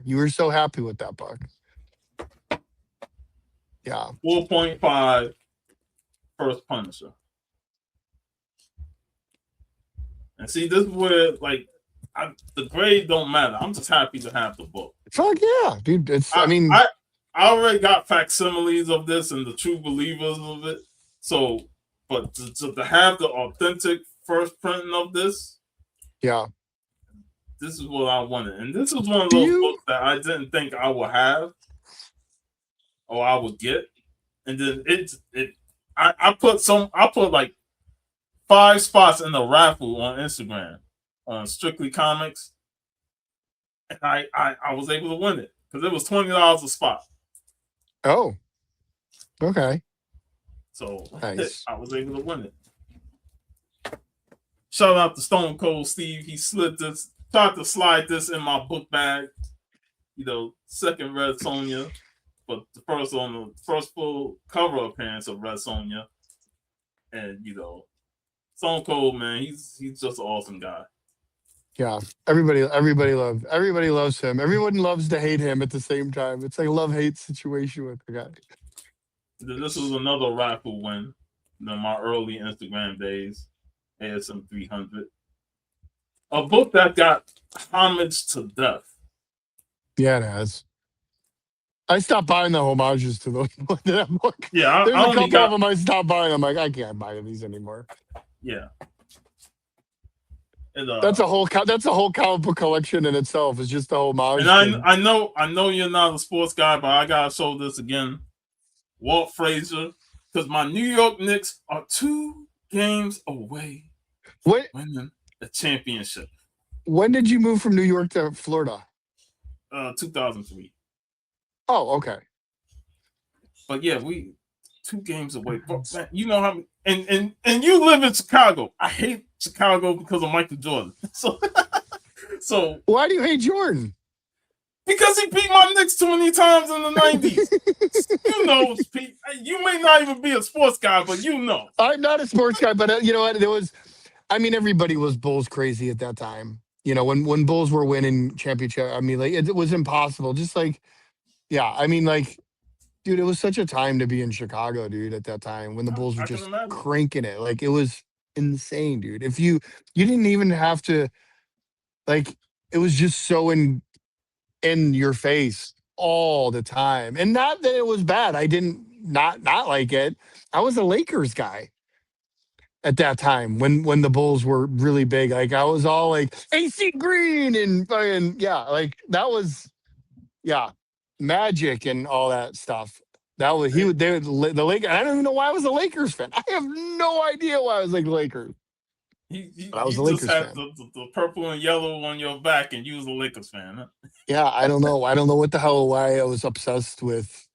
You were so happy with that book. Yeah. 4.5 First Punisher. And see, this is where, the grade don't matter. I'm just happy to have the book. Fuck yeah, dude. I already got facsimiles of this and the true believers of it. So, but to have the authentic first printing of this, yeah, this is what I wanted. And this is one of those books that I didn't think I would have or I would get. And then I put like 5 spots in the raffle on Instagram on Strictly Comics, and I was able to win it because it was $20 a spot. Oh, okay. So nice. I was able to win it. Shout out to Stone Cold Steve. He tried to slide this in my book bag. Second Red Sonja, but the first full cover appearance of Red Sonja, and Stone Cold, man, he's just an awesome guy. Yeah, everybody loves him. Everyone loves to hate him at the same time. It's like a love-hate situation with the guy. This was another raffle win in my early Instagram days. ASM 300. A book that got homage to death. Yeah, it has. I stopped buying the homages to that book. Yeah, there's a couple of them I stopped buying. I'm like, I can't buy these anymore. Yeah. And, that's a whole comic book collection in itself. It's just the homage. And I know you're not a sports guy, but I gotta show this again. Walt Frazier, because my New York Knicks are 2 games away from winning the championship. When did you move from New York to Florida? 2003. Oh, okay. But yeah, we 2 games away. But man, you know how and you live in Chicago. I hate Chicago because of Michael Jordan. So why do you hate Jordan? Because he beat my Knicks too many times in the 90s. Pete. You may not even be a sports guy, but I'm not a sports guy, but you know what? Everybody was Bulls crazy at that time. When Bulls were winning championship, it was impossible. Just like, yeah, dude, it was such a time to be in Chicago, dude, at that time when the Bulls were just cranking it. Like, it was insane, dude. If you didn't even have to, it was just so in your face all the time. And not that it was bad. I didn't not like it. I was a Lakers guy at that time when the Bulls were really big. Like I was all like AC Green and fucking yeah, like that was yeah, Magic and all that stuff. That was he would they would the Lakers. I don't even know why I was a Lakers fan. I have no idea why I was like Lakers. But I was a You just Lakers had fan. the purple and yellow on your back, and you was a Lakers fan. Huh? Yeah, I don't know. I don't know what the hell why I was obsessed with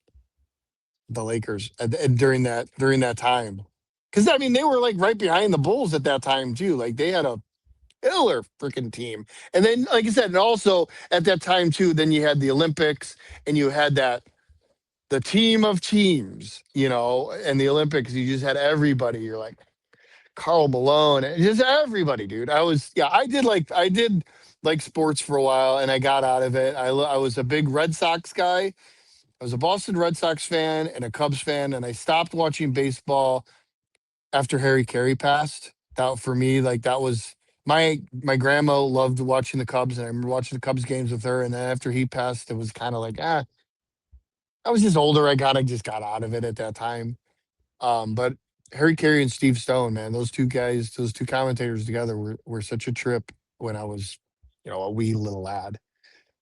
the Lakers during that time. Because I mean, they were like right behind the Bulls at that time too. Like they had a killer freaking team. And then, like I said, and also at that time too, then you had the Olympics and you had the team of teams, and the Olympics. You just had everybody. You're like Carl Malone and just everybody, dude. I did like sports for a while and I got out of it. I was a big Red Sox guy. I was a Boston Red Sox fan and a Cubs fan, and I stopped watching baseball after Harry Carey passed. That for me, like that was my grandma loved watching the Cubs, and I remember watching the Cubs games with her. And then after he passed, it was kind of like I was just older. I just got out of it at that time. But Harry Carey and Steve Stone, man, those two guys, those two commentators together were such a trip when I was, a wee little lad.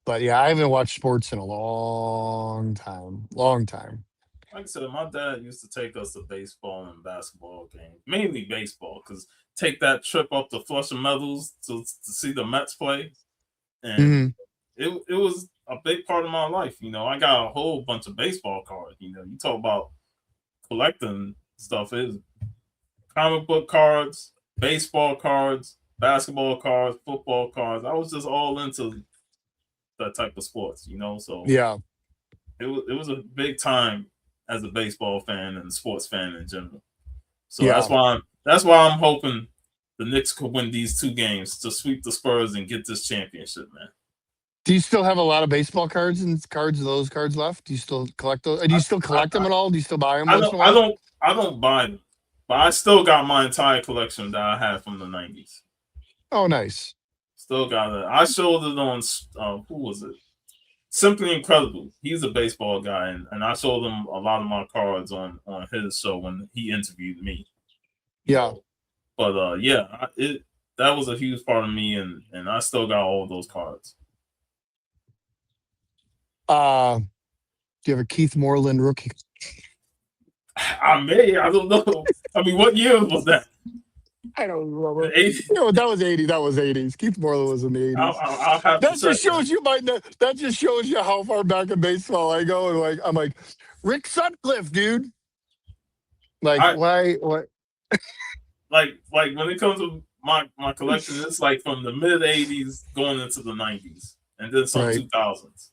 But yeah, I haven't watched sports in a long time. Long time. Like I said, my dad used to take us to baseball and basketball games, mainly baseball, because take that trip up to Flushing Meadows to see the Mets play, and hmm it was a big part of my life. I got a whole bunch of baseball cards. You talk about collecting stuff is comic book cards, baseball cards, basketball cards, football cards. I was just all into that type of sports. So Yeah, it was a big time as a baseball fan and sports fan in general. So yeah. that's why I'm hoping the Knicks could win these two games to sweep the Spurs and get this championship, man. Do you still have a lot of baseball cards and those cards left? Do you still collect those? Do you still collect them at all? Do you still buy them I once in don't a I while? don't I don't buy them, but I still got my entire collection that I had from the '90s. Oh, nice. Still got it. I showed it on who was it? Simply Incredible. He's a baseball guy, and I showed him a lot of my cards on his show when he interviewed me. Yeah. But yeah, that was a huge part of me, and I still got all those cards. Do you have a Keith Moreland rookie? I don't know. I mean, what year was that? I don't remember. The 80s? That was 80. That was 80s. Keith Moreland was in the 80s. I'll have That to just check. shows you that just shows you how far back in baseball I go. And I'm like, Rick Sutcliffe, dude. Like, why? What? Like when it comes to my collection, it's like from the mid '80s going into the '90s, and then some Right. 2000s.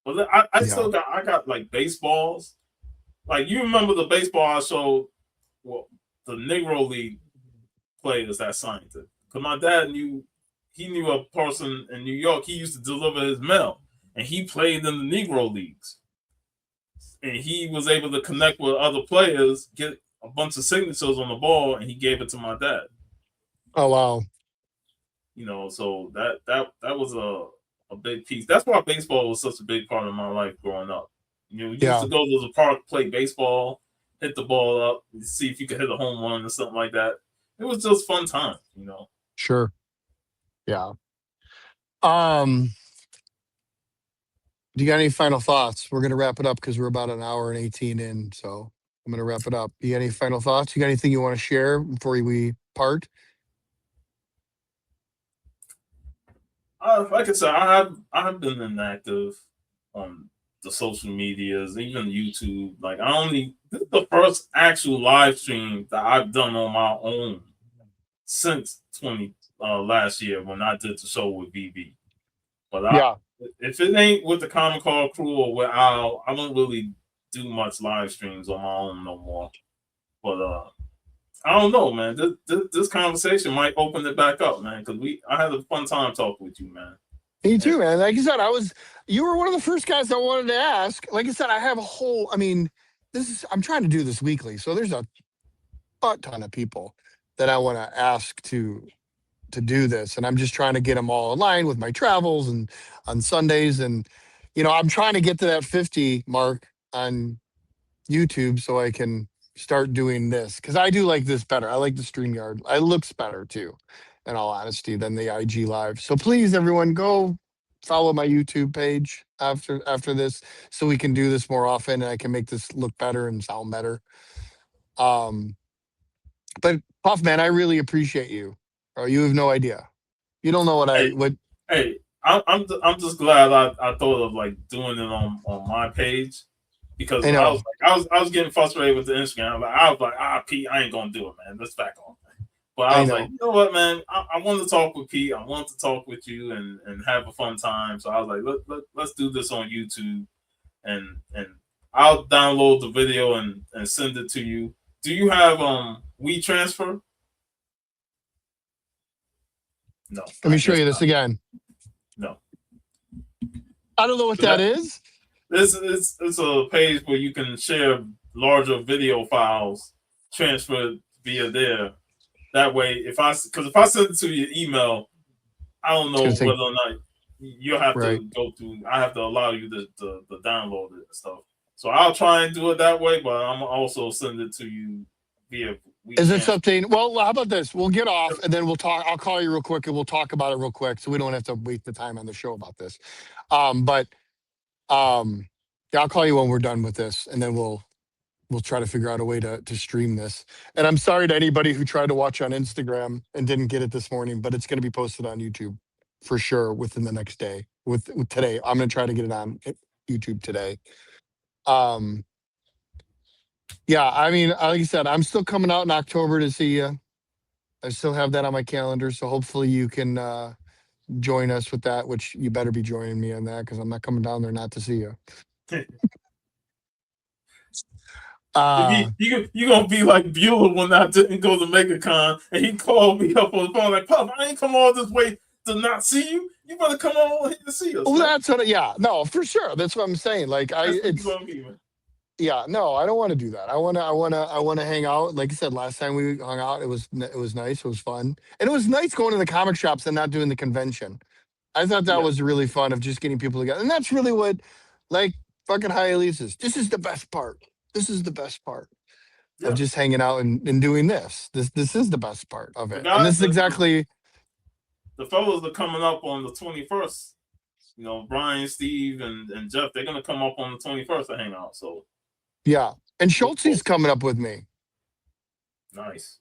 But I got like baseballs. Like you remember the baseball I showed, well, the Negro League players that signed it. Because my dad knew a person in New York. He used to deliver his mail, and he played in the Negro Leagues, and he was able to connect with other players, get a bunch of signatures on the ball, and he gave it to my dad. Oh wow. So that was a big piece. That's why baseball was such a big part of my life growing up. You used to go to the park, play baseball, hit the ball up, see if you could hit a home run or something like that. It was just fun time. Sure. Yeah. Do you got any final thoughts? We're gonna wrap it up because we're about an hour and 18 in. So I'm gonna wrap it up. You got any final thoughts? You got anything you want to share before we part? Like I said, I've been inactive on the social medias, even YouTube. Like this is the first actual live stream that I've done on my own since last year when I did the show with BB. But if it ain't with the Common Call crew or with Al, I don't really do much live streams on my own no more. But I don't know, man. This conversation might open it back up, man. Because I had a fun time talking with you, man. Me too, man. Like you said, you were one of the first guys I wanted to ask. Like I said, I have I'm trying to do this weekly, so there's a butt ton of people that I want to ask to do this, and I'm just trying to get them all aligned with my travels and on Sundays, and I'm trying to get to that 50 mark on YouTube so I can start doing this because I do like this better. I like the StreamYard. It looks better too, in all honesty, than the IG Live. So please, everyone, go follow my YouTube page after this so we can do this more often and I can make this look better and sound better. But Puff, man, I really appreciate you. Oh, you have no idea. You don't know what Hey, I'm just glad I thought of like doing it on my page because I was getting frustrated with the Instagram. I was like, Pete, I ain't gonna do it, man. Let's back on. But I was like, you know what, man? I want to talk with Pete. I want to talk with you and have a fun time. So I was like, let's do this on YouTube, and I'll download the video and send it to you. Do you have WeTransfer? No. Let me show you this again. No. I don't know what that is. It's a page where you can share larger video files, transfer via there. That way, if I send it to your email, I don't know whether or not you'll have to go through. I have to allow you to download it and stuff. So I'll try and do it that way, but I'm also send it to you via. Is it something? Well, how about this? We'll get off and then we'll talk. I'll call you real quick and we'll talk about it real quick, so we don't have to waste the time on the show about this. Yeah, I'll call you when we're done with this, and then we'll try to figure out a way to stream this. And I'm sorry to anybody who tried to watch on Instagram and didn't get it this morning, but it's going to be posted on YouTube for sure within the next day. With today, I'm going to try to get it on YouTube today. Yeah, I mean, like I said, I'm still coming out in October to see you. I still have that on my calendar, so hopefully you can join us with that, which you better be joining me on that because I'm not coming down there not to see you. You gonna be like Bueller when I didn't go to MegaCon and he called me up on the phone like, Puff, I ain't come all this way to not see you. You better come on here to see us. Well, that's what. Yeah, no, for sure. That's what I'm saying. Like yeah, no, I don't want to do that. I want to hang out. Like I said, last time we hung out, it was nice. It was fun, and it was nice going to the comic shops and not doing the convention. I thought that was really fun of just getting people together, and that's really what, like, fucking Hialeah. This is the best part. This is the best part of just hanging out and doing this. This is the best part of it, and this is exactly. The fellows are coming up on the 21st. You know, Brian, Steve, and Jeff. They're gonna come up on the 21st to hang out. So. Yeah, and Schultze's coming up with me. Nice.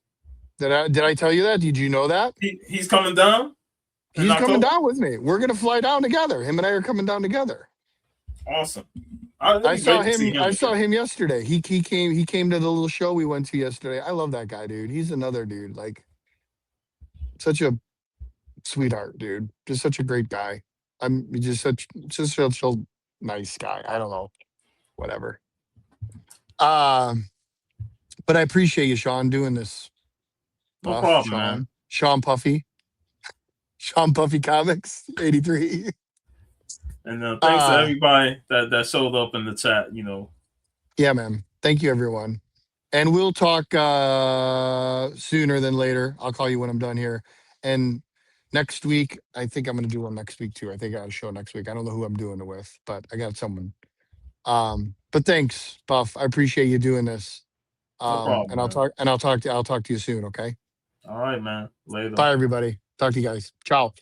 Did I tell you that? Did you know that? He's coming down? He's coming down with me. We're gonna fly down together. Him and I are coming down together. Awesome. I saw him yesterday. He came to the little show we went to yesterday. I love that guy, dude. He's another dude. Like, such a sweetheart, dude. Just such a great guy. I'm just such a nice guy. I don't know. Whatever. But I appreciate you, Sean, doing this. No problem, man. Sean Puffy Comics 83. And thanks to everybody that showed up in the chat. You know. Yeah, man. Thank you, everyone. And we'll talk sooner than later. I'll call you when I'm done here. And next week, I think I'm going to do one next week too. I think I got a show next week. I don't know who I'm doing it with, but I got someone. But thanks, Puff. I appreciate you doing this. No problem, and I'll talk to you soon. Okay. All right, man. Later. Bye, everybody. Talk to you guys. Ciao.